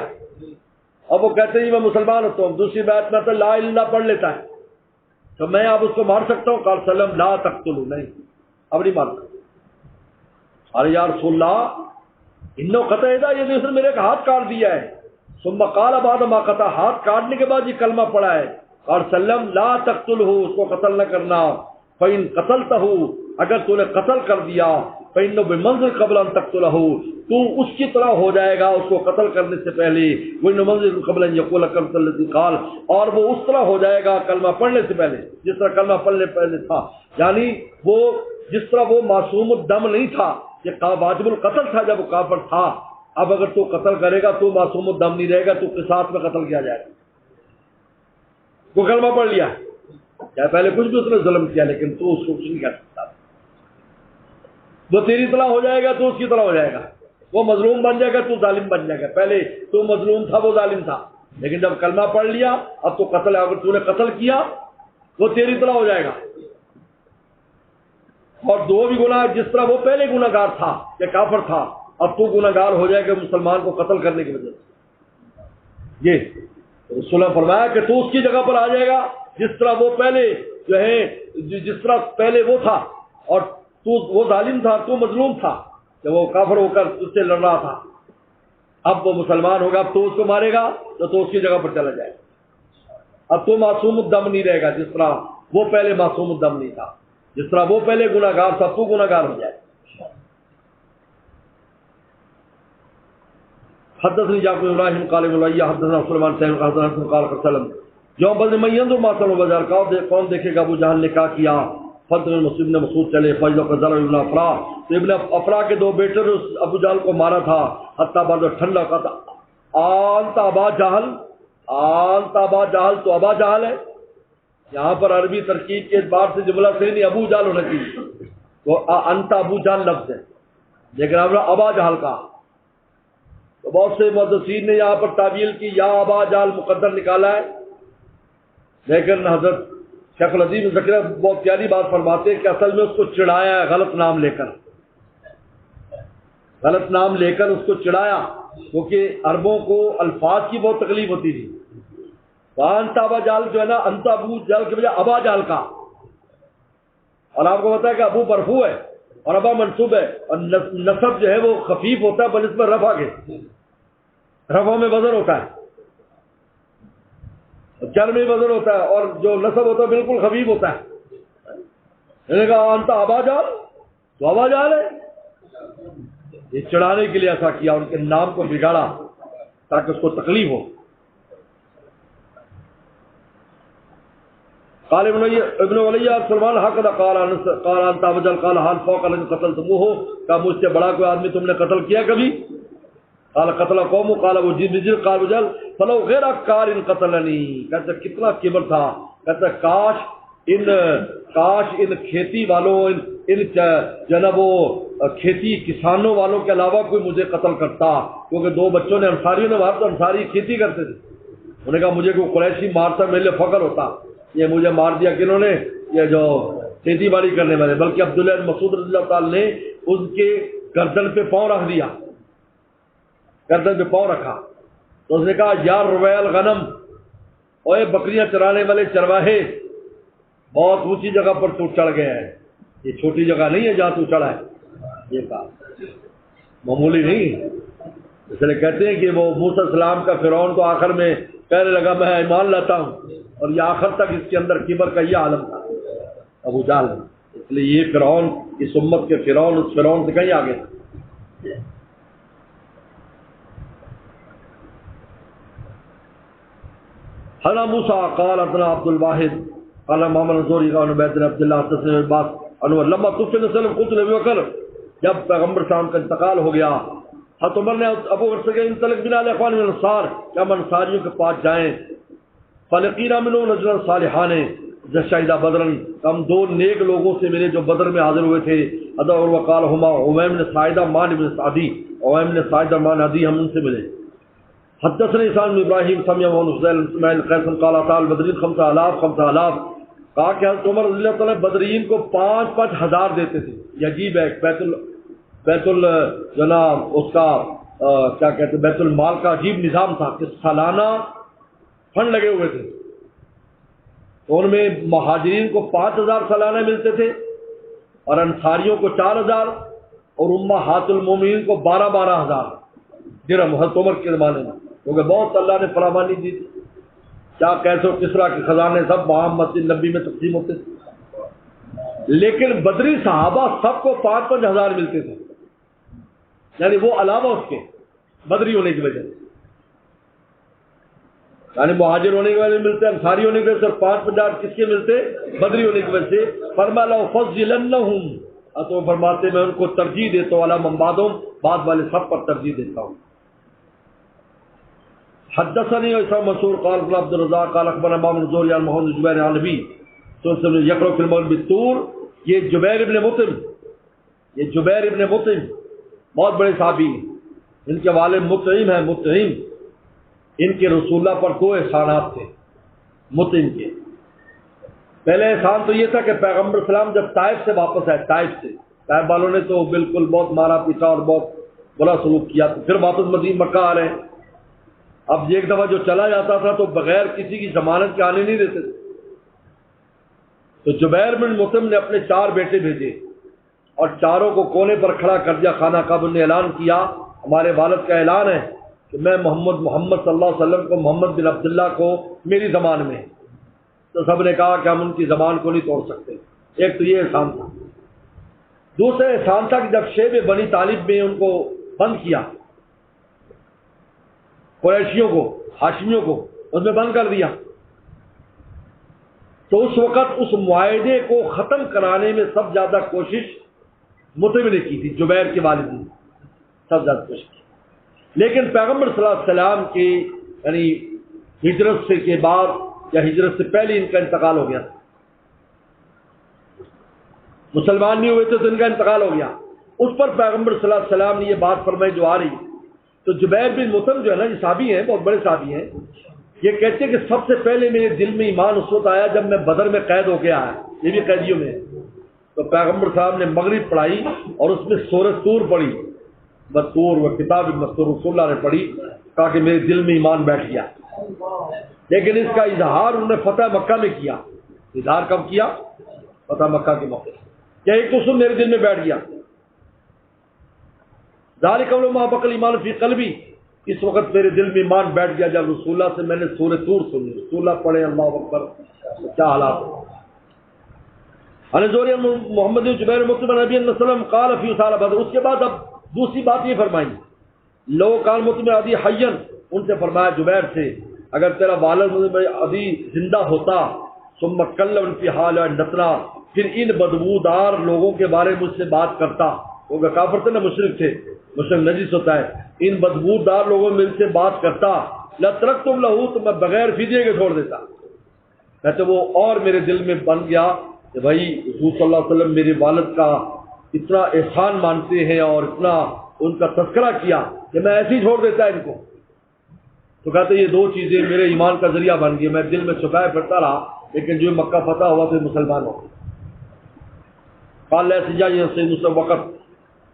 اب وہ کہتے ہیں میں مسلمان ہوتا ہوں، دوسری بات میں تو لا الہ الا اللہ پڑھ لیتا ہے تو میں اب اس کو مار سکتا ہوں؟ قال سلم لا تقتلوا، نہیں اب نہیں مار سکتا. ارے یا رسول اللہ انہو قطع ادا، یہ نے میرے ایک ہاتھ کاٹ دیا ہے. ثم قال بعد ما قطع، ہاتھ کاٹنے کے بعد یہ کلمہ پڑھا ہے اور سلم لا تقتلہ، اس کو قتل نہ کرنا. فإن قتلته، اگر تو نے قتل کر دیا فإنه بمنزل قبل ان تقتله، تو اس کی طرح ہو جائے گا اس کو قتل کرنے سے پہلے. وإنه منزل قبل ان يقول كلمة التي قال، اور وہ اس طرح ہو جائے گا کلمہ پڑھنے سے پہلے جس طرح کلمہ پڑھنے پہلے تھا. یعنی وہ جس طرح وہ معصوم الدم نہیں تھا، یہ واجب القتل تھا جب وہ کافر تھا. اب اگر تو قتل کرے گا تو معصوم الدم نہیں رہے گا، تو قصاص میں قتل کیا جائے گا. وہ کلمہ پڑھ لیا، چاہے پہلے کچھ بھی اس نے ظلم کیا، لیکن تو اس کو کچھ نہیں کر سکتا. وہ تیری طرح ہو جائے گا تو اس کی طرح ہو جائے گا، وہ مظلوم بن جائے گا تو ظالم بن جائے گا. پہلے تو مظلوم تھا، وہ ظالم تھا، لیکن جب کلمہ پڑھ لیا اب تو قتل، اگر تو نے قتل کیا وہ تیری طرح ہو جائے گا. اور دو بھی گناہ، جس طرح وہ پہلے گناہ گار تھا یا کافر تھا، اب تو گناہ گار ہو جائے گا مسلمان کو قتل کرنے کی وجہ سے. یہ رسول نے فرمایا کہ تو اس کی جگہ پر آ جائے گا جس طرح وہ پہلے جو ہے، جس طرح پہلے وہ تھا اور تو وہ ظالم تھا، تو مظلوم تھا کہ وہ کافر ہو کر اس سے لڑ رہا تھا. اب وہ مسلمان ہوگا، اب تو اس کو مارے گا تو اس کی جگہ پر چلا جائے گا. اب تو معصوم الدم نہیں رہے گا، جس طرح وہ پہلے معصوم الدم نہیں تھا، جس طرح وہ پہلے گناہ گار تھا تو گناہ گار ہو جائے. حدثني جعفر بن ابراهيم قال ابن حدثنا سليمان بن حدثنا قال وسلم یوم بدر من ينظر ما صلى بازار کا کون دیکھے گا ابو جہل نے کہا کیا. فضل مسلم نے مسعود چلے فضل کا ضرر ابن افرا، تو ابن افرا کے دو بیٹے نے ابو جہل کو مارا تھا. حتیٰ بعد ٹھنڈا کا تھا آنت ابا جہل، آنت ابا جہل، تو ابا جہل ہے. یہاں پر عربی ترکیب کے اعتبار سے جملہ صحیح نہیں، ابو جہل ہونا چاہیے، وہ انت ابو جہل لفظ ہے، لیکن اب ابا جہل کا. تو بہت سے محدثین نے یہاں پر تعبیل کی یا ابا جہل مقدر نکالا ہے، لیکن حضرت شیخ العظیم ذکر بہت پیاری بات فرماتے ہیں کہ اصل میں اس کو چڑھایا ہے غلط نام لے کر، غلط نام لے کر اس کو چڑھایا، کیونکہ عربوں کو الفاظ کی بہت تکلیف ہوتی تھی. وہاں انت ابا جہل جو ہے نا، انت ابو جہل کے بجائے ابا جہل کا. اور آپ کو پتا ہے کہ ابو مرفوع ہے اور ابا منصوب ہے، اور نسب جو ہے وہ خفیف ہوتا ہے بنسبت رفع کے، رفع میں وزن ہوتا ہے، جر میں وزن ہوتا ہے، اور جو نسب ہوتا ہے بالکل خفیف ہوتا ہے. میں نے کہا انت ابا جہل، تو ابا جہل ہے. یہ چڑھانے کے لیے ایسا کیا، ان کے نام کو بگاڑا تاکہ اس کو تکلیف ہو. قال ابن ولیہ سلمان حق قال انت ابو جہل قال حال فوق الذي قتلتموه، کہ مجھ سے بڑا کوئی آدمی تم نے قتل کیا کبھی؟ قال قتل قوم قال ابو جہل قال ابو جہل فلو غیر کار ان قتلنی. کہتے کتنا کبر تھا، کہتے کاش ان کھیتی والوں، ان جناب وہ کھیتی کسانوں والوں کے علاوہ کوئی مجھے قتل کرتا، کیونکہ دو بچوں نے انصاریوں نے مارا تو انصاری کھیتی کرتے تھے. انہوں نے کہا مجھے کوئی قریشی مارتا میرے لیے فخر ہوتا، یہ مجھے مار دیا کنہوں نے؟ یہ جو کھیتی باڑی کرنے والے. بلکہ عبداللہ بن مسعود رضی اللہ تعالی نے ان کے گردن پہ پاؤں رکھ دیا، گردن پہ پاؤں رکھا تو اس نے کہا یا رویل غنم، اوے بکریاں چرانے والے چرواہے، بہت اونچی جگہ پر تو چڑھ گئے ہیں، یہ چھوٹی جگہ نہیں ہے جہاں تو چڑھا ہے. یہ کہا معمولی نہیں. اس لیے کہتے ہیں کہ وہ موسیٰ علیہ السلام کا فرعون تو آخر میں کہنے لگا میں ایمان لاتا ہوں، اور یہ آخر تک اس کے اندر کبر کا یہ عالم تھا ابو جہل. اس لیے یہ فرعون اس امت کے فرعون اس فرعون سے کہیں آگے تھا. حضرت موسیٰ قال حدثنا عبد الواحد قال محمد الزہری قال عبید بن عبد اللہ حدثنا عباس انور لما توفی وسلم قلت لابی بکر، جب پیغمبر صاحب کا انتقال ہو گیا، حضرت عمر نے ابو بکر سے کہا انطلق بنا الاخوان من الانصار، کہ ہم انصاریوں کے پاس جائیں. فلقینا منهم رجلا صالحان شهدا بدرا، ہم دو نیک لوگوں سے ملے جو بدر میں حاضر ہوئے تھے. ادا اور وقال هما عمیم بن سعیدہ مان بن سعدی، عمیم بن سعیدہ مان عدی، ہم ان سے ملے. حدثنا اسحاق بن ابراہیم سمع ونفضل اسماعیل قیسن قال تعالی بدرین 5000 کہا کہ حضرت عمر رضی اللہ تعالی بدرین کو 5-5 ہزار دیتے تھے. یہ عجیب ہے، بیت ال جناب اس کا کیا کہتے ہیں بیت المال کا عجیب نظام تھا کہ سالانہ فنڈ لگے ہوئے تھے. تو ان میں مہاجرین کو 5000 سالانہ ملتے تھے اور انصاریوں کو 4000 اور امہات المومنین کو 12,000 درہم حضرت عمر کے زمانے میں، کیونکہ بہت اللہ نے فراوانی دی تھی. کیا کیسے کسرا کے خزانے سب وہاں مسجد نبی میں تقسیم ہوتے تھے. لیکن بدری صحابہ سب کو 5-5 ہزار ملتے تھے، یعنی وہ علاوہ اس کے بدری ہونے کی وجہ سے، یعنی مہاجر ہونے کی وجہ سے ملتے، انصاری ہونے کی وجہ سے، 5,000 کس کے ملتے؟ بدری ہونے کی وجہ سے. فرمایا لَأُفَضِّلَنَّهُمْ، تو فرماتے میں ان کو ترجیح دیتا ہوں، عَلَىٰ مَن بَعْدَهُمْ، بعد والے سب پر ترجیح دیتا ہوں. حدثني اسحاق منصور قال ابن عبد الرزاق قال اخبرنا امام الزهري عن محمد بن جبير عن نبی صلی اللہ علیہ وسلم یقرأ فی المغرب بالطور. یہ جبیر ابن مطعم بہت بڑے صحابی ہیں. ان کے والد مطعم ہیں. مطعم ان کے رسول اللہ پر دو احسانات تھے مطعم کے. پہلے احسان تو یہ تھا کہ پیغمبر اسلام جب طائف سے واپس آئے، طائف والوں نے تو بالکل بہت مارا پیٹا اور بہت برا سلوک کیا، تو پھر واپس مدینہ مکہ آ رہے ہیں. اب ایک دفعہ جو چلا جاتا تھا تو بغیر کسی کی ضمانت کے آنے نہیں دیتے تھے. تو جبیر بن مطعم نے اپنے 4 بیٹے بھیجے اور چاروں کو کونے پر کھڑا کر دیا. خانہ کعبہ نے اعلان کیا، ہمارے والد کا اعلان ہے کہ میں محمد صلی اللہ علیہ وسلم کو، محمد بن عبداللہ کو میری زبان میں. تو سب نے کہا کہ ہم ان کی زبان کو نہیں توڑ سکتے. ایک تو یہ احسان تھا. دوسرا احسان تھا کہ جب شیب بنی طالب میں ان کو بند کیا، قریشیوں کو، ہاشمیوں کو اس میں بند کر دیا، تو اس وقت اس معاہدے کو ختم کرانے میں سب زیادہ کوشش مطعم نے کی تھی. جبیر کے والد نے سب زیادہ کوشش کی. لیکن پیغمبر صلی اللہ علیہ وسلم کی یعنی ہجرت سے کے بعد یا ہجرت سے پہلے ان کا انتقال ہو گیا تھا. مسلمان نہیں ہوئے تھے تو ان کا انتقال ہو گیا. اس پر پیغمبر صلی اللہ علیہ وسلم نے یہ بات فرمائی جو آ رہی. تو جبیر بن مطعم جو ہے نا، یہ صحابی ہیں، بہت بڑے صحابی ہیں. یہ کہتے ہیں کہ سب سے پہلے میرے دل میں ایمان اس وقت آیا جب میں بدر میں قید ہو کے آیا، یہ بھی قیدیوں میں. تو پیغمبر صاحب نے مغرب پڑھائی اور اس میں سورۃ طور پڑھی، بطور و کتاب مستور، رسول اللہ نے پڑھی تاکہ میرے دل میں ایمان بیٹھ گیا. لیکن اس کا اظہار انہوں نے فتح مکہ میں کیا. اظہار کب کیا؟ فتح مکہ کے موقع. کیا ایک تو سن میرے دل میں بیٹھ گیا. ذالک اول ما بقل ایمان فی قلبی، اس وقت میرے دل میں ایمان بیٹھ گیا جب رسول اللہ سے میں نے سورۃ طور سنی. رسول اللہ پڑھے اللہ اکبر، کیا حالات. زہری محمد بن جبیر مطعم نبی صلی اللہ علیہ وسلم قال فی سال بدر. اس کے بعد اب دوسری بات یہ فرمائی، لو قال مطعم ابی حیا، ان سے فرمایا جبیر سے اگر تیرا والد ابھی زندہ ہوتا، ثم کلم فی حال نتنا، پھر ان بدبودار لوگوں کے بارے میں مجھ سے بات کرتا. وہ کافر تھے نا، مشرک تھے، مشرک نجس ہوتا ہے. ان بدبودار لوگوں میں سے بات کرتا، لترکتم لہو، تو میں بغیر فدیے کے چھوڑ دیتا. کہتے وہ اور میرے دل میں بن گیا کہ بھائی رسول صلی اللہ علیہ وسلم میرے والد کا اتنا احسان مانتے ہیں اور اتنا ان کا تذکرہ کیا کہ میں ایسے ہی چھوڑ دیتا ان کو. تو کہتے یہ 2 چیزیں میرے ایمان کا ذریعہ بن گئی. میں دل میں چھپائے پھرتا رہا، لیکن جو مکہ فتح ہوا تو مسلمان ہو گئے. قال لا سجا یہ سے وقت.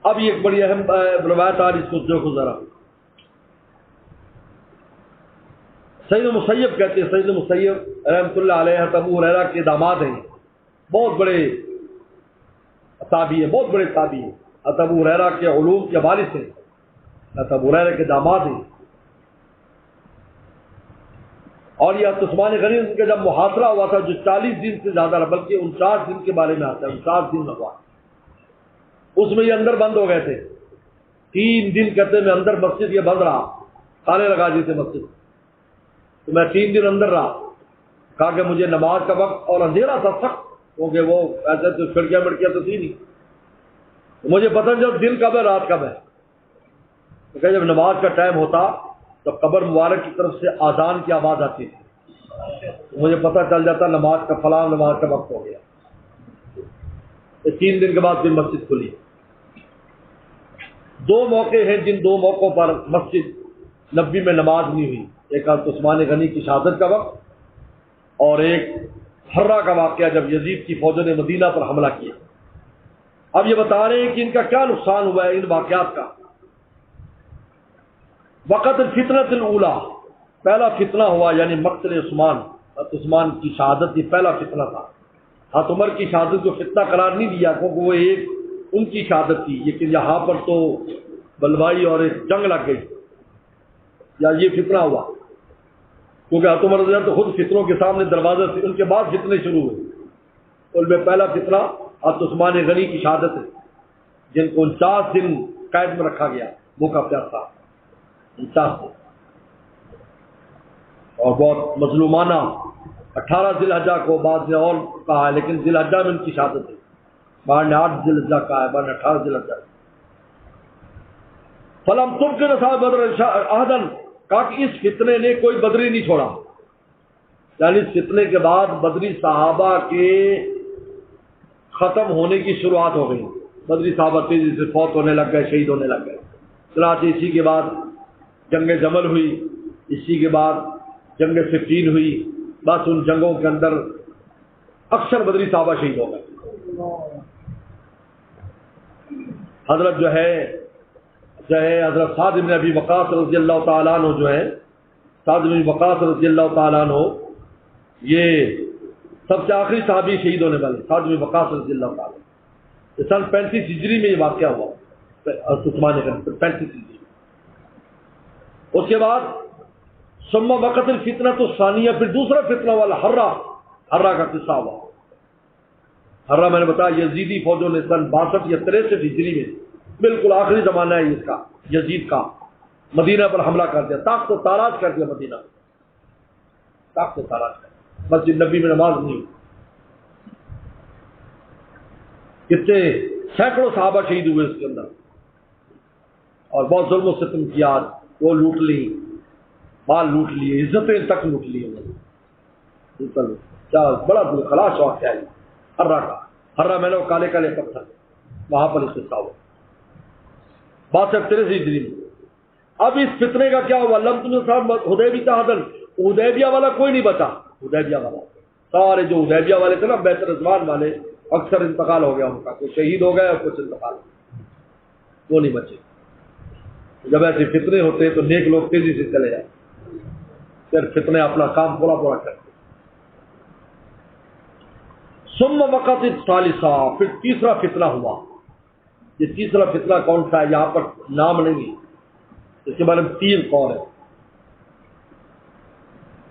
اب یہ ایک بڑی اہم روایت آ رہی، اس کو دیکھو ذرا. سعید مسیب کہتے ہیں، سعید مسیب رحمۃ اللہ علیہ ابو ہریرہ کے داماد ہیں، بہت بڑے صحابی ہیں، بہت بڑے صحابی ہیں. ابو ہریرہ کے علوم کے وارث ہیں، ابو ہریرہ کے داماد ہیں. اور یہ عثمان غنی ان کا جب محاصرہ ہوا تھا جو 40 دن سے زیادہ رہا، بلکہ 49 دن کے بارے میں آتا ہے، 49 دن ہوا، اس میں یہ اندر بند ہو گئے تھے. 3 دن کہتے میں اندر مسجد یہ بند رہا، تالے لگا دی تھے مسجد. تو میں 3 دن اندر رہا. کہا کہ مجھے نماز کا وقت اور اندھیرا تھا سخت، کیونکہ وہ ایسے تو کھڑکیاں مڑکیاں تو تھی نہیں، مجھے پتہ جب دن کب ہے رات کب ہے. تو کہ جب نماز کا ٹائم ہوتا تو قبر مبارک کی طرف سے آذان کی آواز آتی تھی، مجھے پتہ چل جاتا نماز کا فلاں نماز کا وقت ہو گیا. 3 دن کے بعد پھر مسجد کھلی. 2 موقع ہیں جن 2 موقعوں پر مسجد نبی میں نماز نہیں ہوئی. ایک عثمان غنی کی شہادت کا وقت اور ایک حرہ کا واقعہ جب یزید کی فوجوں نے مدینہ پر حملہ کیا. اب یہ بتا رہے ہیں کہ ان کا کیا نقصان ہوا ہے ان واقعات کا. وقت الفتنۃ الاولیٰ، پہلا فتنہ ہوا یعنی مقتل عثمان. عثمان کی شہادت یہ پہلا فتنہ تھا. عمر کی شہادت کو فتنہ قرار نہیں دیا کیونکہ وہ ایک ان کی شہادت تھی، لیکن یہاں پر تو بلوائی اور ایک جنگ لگ گئی یا یہ فتنہ ہوا کیونکہ عمر رضی اللہ تو خود فتنوں کے سامنے دروازے سے، ان کے بعد فتنے شروع ہوئے. ان میں پہلا فتنہ عثمان غنی کی شہادت ہے جن کو 49 دن قید میں رکھا گیا، موقع پیار تھا 49 دن اور بہت مظلومانہ. 18 ذی الحجہ کو بعد نے اور کہا ہے، لیکن ذی الحجہ میں ان کی شہادت ہے. بعد نے 8 ذی الحجہ کہا ہے، بعد نے 18 ذی الحجہ. فلم تم کے نصاب بدر احدن، کہا کہ اس فتنے نے کوئی بدری نہیں چھوڑا، یعنی اس فتنے کے بعد بدری صحابہ کے ختم ہونے کی شروعات ہو گئی، بدری صحابہ تیزی سے فوت ہونے لگ گئے، شہید ہونے لگ گئے۔ چنانچہ اسی کے بعد جنگ جمل ہوئی، اسی کے بعد جنگ صفین ہوئی، بس ان جنگوں کے اندر اکثر بدری صحابہ شہید ہو گئے۔ حضرت جو ہے حضرت سعد بن ابی وقاص رضی اللہ تعالیٰ عنہ جو ہے، سعد بن وقاص رضی اللہ تعالیٰ عنہ یہ سب سے آخری صحابی شہید ہونے والے، سعد بن وقاص رضی اللہ تعالیٰ عنہ۔ سن 35 ہجری میں یہ واقعہ ہوا، عثمان نے 35 ہجری۔ اس کے بعد ثم وقت الفتنہ تو ثانیہ، پھر دوسرا فتنہ والا ہرہ کا قصہ ہوا۔ ہرہ میں نے بتایا یزیدی فوجوں نے سن 62 یا 63 ہجری میں، بالکل آخری زمانہ ہے اس کا، یزید کا، مدینہ پر حملہ کر دیا، تاخت و تاراج کر دیا مدینہ، تاخت و تاراج کر دیا، مسجد نبی میں نماز نہیں ہوئی، کتنے سینکڑوں صحابہ شہید ہوئے اس کے اندر، اور بہت ظلم و ستم کیا، وہ لوٹ لی، مال لوٹ لیے، عزتیں تک لوٹ لی انہوں نے، کیا بڑا خلاص واقعہ ہے ہرہ کا۔ ہرہ میں نے وہ کالے کالے پتھر، وہاں پر اس قصہ ہوا 62 63 ہجری میں۔ اب اس فتنے کا کیا ہوا؟ لم تم صاحب حدیبیہ تعدل، حدیبیہ والا کوئی نہیں بچا، حدیبیہ والا سارے جو حدیبیہ والے تھے نا، بیت رضوان والے، اکثر انتقال ہو گیا ان کا، کوئی شہید ہو گیا اور کچھ انتقال، وہ نہیں بچے۔ جب ایسے فتنے ہوتے ہیں تو نیک لوگ تیزی سے چلے جائیں، پھر فتنے اپنا کام پورا کرتے۔ ثم وقت الثالثہ، پھر تیسرا فتنہ ہوا۔ یہ تیسرا فتنہ کون سا ہے یہاں پر نام نہیں ہے، اس کے بارے میں 3 قول ہے۔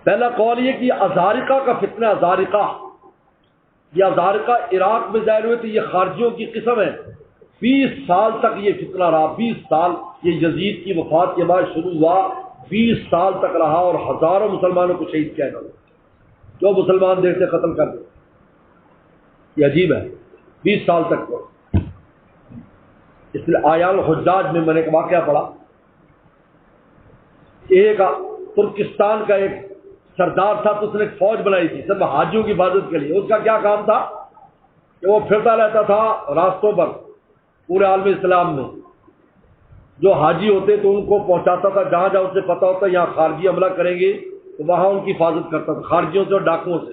پہلا قول یہ کہ ازارقہ کا فتنہ، ازارقہ، یہ ازارقہ عراق میں ظاہر ہوئے تھے، یہ خارجیوں کی قسم ہے۔ 20 سال تک یہ فتنہ رہا، 20 سال، یہ یزید کی وفات کے بعد شروع ہوا، 20 سال تک رہا، اور ہزاروں مسلمانوں کو شہید کیا انہوں نے، جو مسلمان دیکھتے قتل کر دیں۔ یہ عجیب ہے، 20 سال تک کو۔ اس لیے آیال الحجاج میں نے ایک واقعہ پڑھا، ایک ترکستان کا ایک سردار تھا، تو اس نے ایک فوج بنائی تھی صرف حاجیوں کی حفاظت کے لیے۔ اس کا کیا کام تھا کہ وہ پھرتا رہتا تھا راستوں پر پورے عالم اسلام میں، جو حاجی ہوتے تو ان کو پہنچاتا تھا، جہاں جہاں اسے پتا ہوتا یہاں خارجی حملہ کریں گے تو وہاں ان کی حفاظت کرتا تھا، خارجیوں سے اور ڈاکوؤں سے،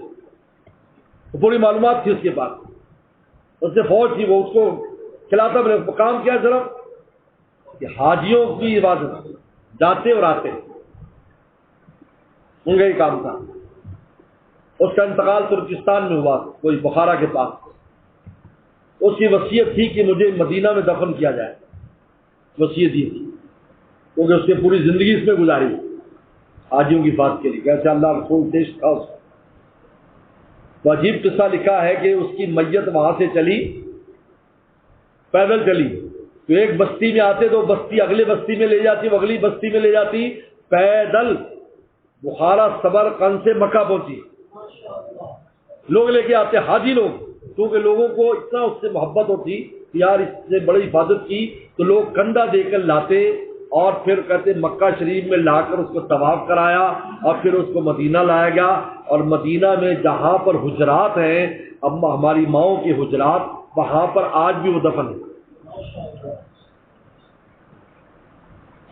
تو پوری معلومات تھی اس کے پاس، اس سے فوج تھی، وہ اس کو کھلاتا بنے۔ کام کیا ضرور کہ حاجیوں کی حفاظت، جاتے اور آتے، ان کا ہی کام تھا۔ اس کا انتقال ترکستان میں ہوا، کوئی بخارا کے پاس۔ اس کی وصیت تھی کہ مجھے مدینہ میں دفن کیا جائے، وصیت دی تھی، کیونکہ اس نے پوری زندگی اس میں گزاری حاجیوں کی حفاظت کے لیے، کیسے اللہ رسول دیش تھا اس کا۔ تو عجیب قصہ لکھا ہے کہ اس کی میت وہاں سے چلی، پیدل چلی، تو ایک بستی میں آتے تو بستی اگلے بستی میں لے جاتی، وہ اگلی بستی میں لے جاتی، پیدل بخارا سمرقند سے مکہ پہنچی۔ لوگ لے کے آتے، حاجی لوگ، کیونکہ لوگوں کو اتنا اس سے محبت ہوتی کہ یار اس سے بڑی حفاظت کی، تو لوگ کندھا دے کر لاتے، اور پھر کہتے مکہ شریف میں لا کر اس کو طواف کرایا، اور پھر اس کو مدینہ لایا گیا، اور مدینہ میں جہاں پر حجرات ہیں اب ہماری ماؤں کے حجرات، وہاں پر آج بھی وہ دفن ہے۔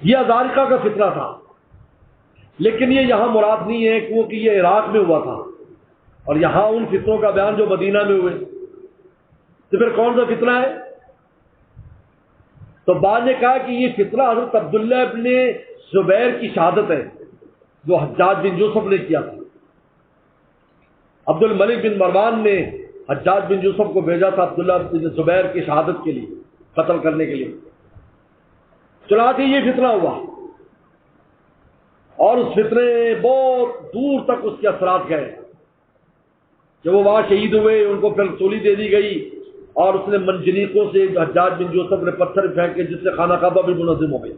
یہ ازارقہ کا فتنہ تھا، لیکن یہ یہاں مراد نہیں ہے کیونکہ یہ عراق میں ہوا تھا، اور یہاں ان فتنوں کا بیان جو مدینہ میں ہوئے۔ تو پھر کون سا فتنہ ہے؟ تو بعض نے کہا کہ یہ فتنہ حضرت عبداللہ ابن زبیر کی شہادت ہے، جو حجاج بن یوسف نے کیا تھا۔ عبد الملک بن مروان نے حجاج بن یوسف کو بھیجا تھا عبداللہ بن زبیر کی شہادت کے لیے، قتل کرنے کے لیے۔ چنانچہ یہ فتنہ ہوا، اور اس فتنے بہت دور تک اس کے اثرات گئے۔ جب وہ وہاں شہید ہوئے، ان کو پھر سولی دے دی گئی، اور اس نے منجنیقوں سے حجاج بن یوسف نے پتھر پھینک کے، جس سے خانہ کعبہ بھی منظم ہو گئی۔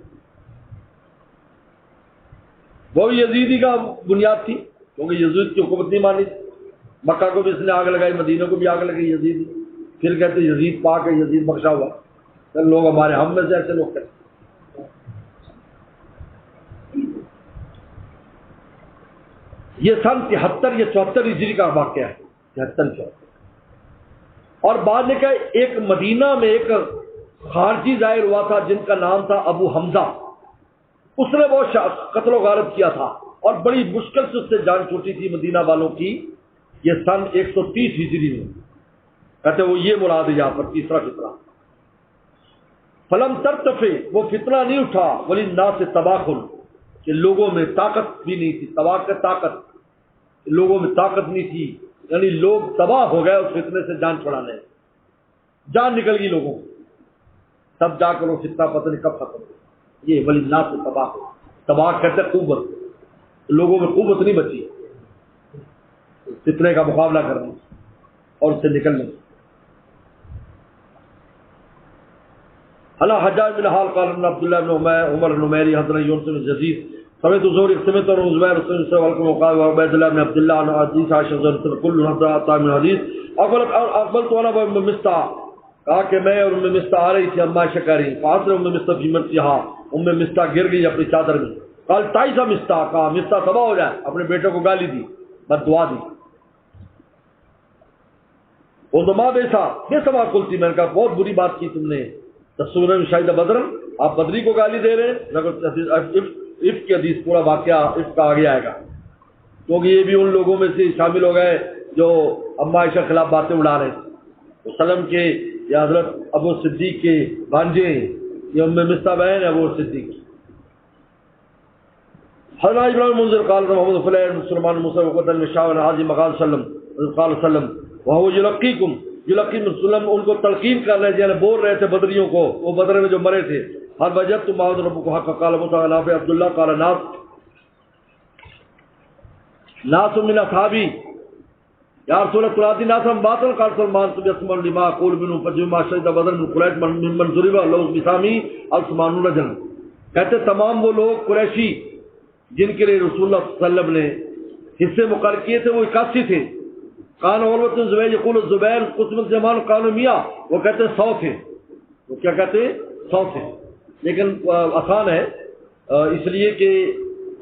وہ یزیدی کا بنیاد تھی، کیونکہ یزید کی حکومت نہیں مانی، مکہ کو بھی اس نے آگ لگائی، مدینہ کو بھی آگ لگائی یزید۔ پھر کہتے یزید پاک ہے، یزید بخشا ہوا، پھر لوگ ہمارے ہم میں سے ایسے لوگ کہتے۔ یہ سن 73 یا 74 ہجری کا واقعہ ہے، 73-74۔ اور بعد نے کہا ایک مدینہ میں ایک خارجی ظاہر ہوا تھا جن کا نام تھا ابو حمزہ، اس نے وہ قتل و غارت کیا تھا اور بڑی مشکل سے اس سے جان چھوٹی تھی مدینہ والوں کی۔ یہ سن 130 ہجری میں، کہتے وہ یہ مراد ہے یہاں پر تیسرا فتنہ۔ فلم ترتفع، وہ فتنہ نہیں اٹھا، ولی نا سے تباخل، کہ لوگوں میں طاقت بھی نہیں تھی، تباہ کا طاقت، لوگوں میں طاقت نہیں تھی، یعنی لوگ تباہ ہو گئے اس فتنے سے جان چھڑانے، جان نکل گئی لوگوں کو، تب جا کر وہ فتنہ پتہ نہیں کب ختم ہو۔ یہ ولی نا سے تباہ، تباہ کہتے قوت، لوگوں میں قوت نہیں بچی فتنے کا مقابلہ کرنے اور اس سے نکلنے۔ اللہ حجاج بن حال قال ابن عبد الله بن عمر النميري حضرت يونس بن يزيد سمعت زهري سمعت زبير بن سلمة وقال عبيد الله بن عبد الله عن حديث عائشة رضي كل هذا عطاء من حديث اقبلت وانا ام مستع، کہا کہ میں اور ام مستع آ رہی تھی اما شکاری، فاصل ام مستع في مرتها، ام مستع گر گئی اپنی چادر میں، قال تائزا مستع، کہا مستع تباہ ہو جائے، اپنے بیٹے کو گالی دی، بد دعا دی۔ وہ ما بیسا یہ سما قلتی، میں نے کہا بہت بری بات کی تم نے، تصور شاہد بدر، آپ بدری کو گالی دے رہے ہیں۔ عف کی حدیث پورا واقعہ عف کا آگے آئے گا، کیونکہ یہ بھی ان لوگوں میں سے شامل ہو گئے جو اما عائشہ کے خلاف باتیں اڑا رہے تھے۔ سلم کے یا حضرت ابو صدیق کے بھانجے ہیں، یہ ام مستع بہن ہے ابو صدیق۔ حضرت ابراہیم منذر قال محمد فلیح مسلمان موسیٰ وقت المشاء حاضی مقال سلم قال سلم وہو یلقیکم، یلقی مسلم ان کو تلقین کر رہے تھے، یعنی بول رہے تھے بدریوں کو، وہ بدر میں جو مرے تھے، ہر وجب تم معاذ رب کو حق قال مصعب نافع عبداللہ قال ناس من اصحابی یا رسول اللہ قرآن ناس ہم باطل قال سلمان تم یسمن لما اقول منهم فجمع شهد بدر من قریش من ضرب لو بسامی السمان رجل، کہتے تمام وہ لوگ قریشی جن کے لیے رسول اللہ صلی اللہ علیہ وسلم نے حصے مقرر کیے تھے وہ 81 تھے۔ کان اولت زبیر یقول الزبیر قسمت زمان قانو میاں، وہ کہتے 100 تھے، وہ کیا کہتے 100 تھے، لیکن آسان ہے اس لیے کہ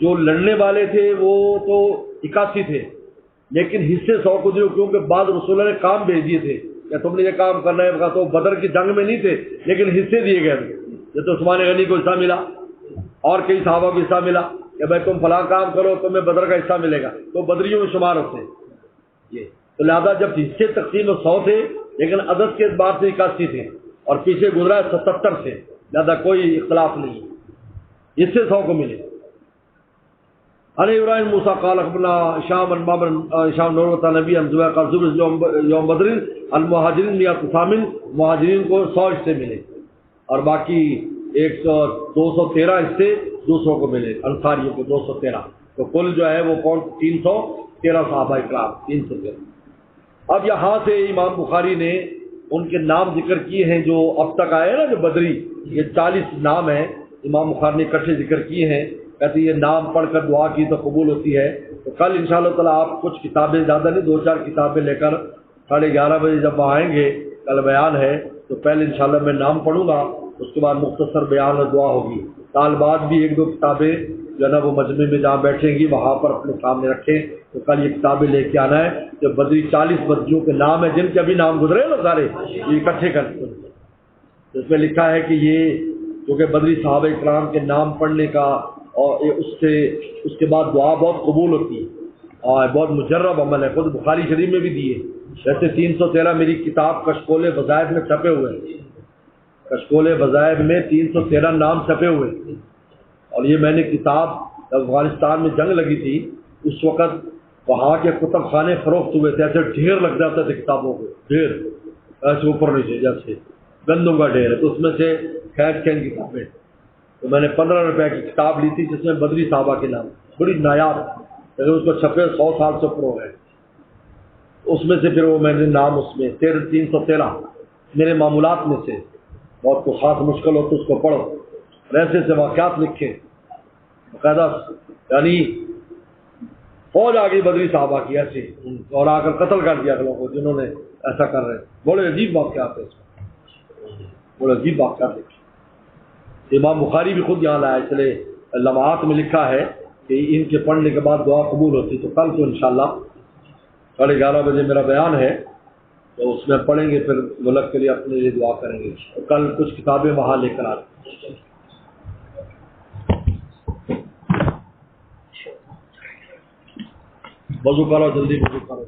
جو لڑنے والے تھے وہ تو 81 تھے، لیکن حصے 100 کو دیو، کیونکہ بعد رسول اللہ نے کام بھیج دیے تھے کہ تم نے یہ کام کرنا ہے، تو بدر کی جنگ میں نہیں تھے لیکن حصے دیے گئے تھے، یہ تو عثمان غنی کو حصہ ملا اور کئی صحابہ کو حصہ ملا کہ بھائی تم فلاں کام کرو تمہیں بدر کا حصہ ملے گا، تو بدریوں میں شمار ہوتے ہیں یہ، تو لہٰذا جب حصے تقسیم 100 تھے لیکن عدد کے اعتبار سے 81 تھے اور پیچھے گزرا 77 سے، لہٰذا کوئی اختلاف نہیں، حصے 100 کو ملے۔ علی ابراہیم موسیٰ قال اخبرنا شام المامر شام نوروتا نبی انزوہ کا زبر یوم بدر المہاجرین یا تسامن، مہاجرین کو 100 حصے ملے اور باقی 213 حصے دوسروں کو ملے، انصاریوں کو 213، تو کل جو ہے وہ 313 صحابہ اکرام 313۔ اب یہاں سے امام بخاری نے ان کے نام ذکر کیے ہیں جو اب تک آئے نا، جو بدری، یہ 40 نام ہیں امام بخاری نے اکٹھے ذکر کیے ہیں، کہتے یہ نام پڑھ کر دعا کی تو قبول ہوتی ہے۔ تو کل انشاءاللہ تعالیٰ آپ کچھ کتابیں، زیادہ نہیں 2-4 کتابیں لے کر 11:30 بجے جب آئیں گے، کل بیان ہے تو پہلے انشاءاللہ میں نام پڑھوں گا، اس کے بعد مختصر بیان اور دعا ہوگی، طالبات بھی 1-2 کتابیں جو ہے نا وہ مجمع میں جہاں بیٹھیں گی وہاں پر اپنے سامنے رکھیں، تو کل یہ کتابیں لے کے آنا ہے، جو بدری 40 بدریوں کے نام ہیں جن کے ابھی نام گزرے نا سارے، یہ اکٹھے کر اس میں لکھا ہے کہ یہ کیونکہ بدری صحابہ اکرام کے نام پڑھنے کا اور اس کے بعد دعا بہت قبول ہوتی ہے اور بہت مجرب عمل ہے، خود بخاری شریف میں بھی دیے، ویسے 313 میری کتاب کشکول وظائف میں چھپے ہوئے ہیں، کشکول وظائف میں 313 نام چھپے ہوئے ہیں، اور یہ میں نے کتاب افغانستان میں جنگ لگی تھی اس وقت وہاں کے کتب خانے فروخت ہوئے تھے، ایسے ڈھیر لگ جاتا تھے کتابوں کو، ڈھیر ایسے اوپر نیچے جیسے گندوں کا ڈھیر ہے، تو اس میں سے کھینچ کتابیں، تو میں نے 15 روپے کی کتاب لی تھی جس میں بدری صحابہ کے نام، بڑی نایاب، لیکن اس کو چھپے 100 سال سے اوپر ہو گئے، اس میں سے پھر وہ میں نے نام اس میں 313 میرے معمولات میں سے، بہت کو خاص مشکل ہو تو اس کو پڑھو، ایسے سے واقعات لکھے باقاعدہ، یعنی فوج آ گئی بدری صحابہ کی ایسی، اور آ کر قتل کر دیا لوگوں کو جنہوں نے ایسا کر رہے، بڑے عجیب واقعات ہیں اس میں، بڑے عجیب واقعات لکھے، امام بخاری بھی خود یہاں لایا، اس لیے لمحات میں لکھا ہے کہ ان کے پڑھنے کے بعد دعا قبول ہوتی، تو کل کو انشاءاللہ 11:30 بجے میرا بیان ہے، تو اس میں پڑھیں گے، پھر ملک کے لیے اپنے لیے دعا کریں گے، اور کل کچھ کتابیں وہاں لے کر آتے ہیں۔ وضو کرو، جلدی وضو کرو۔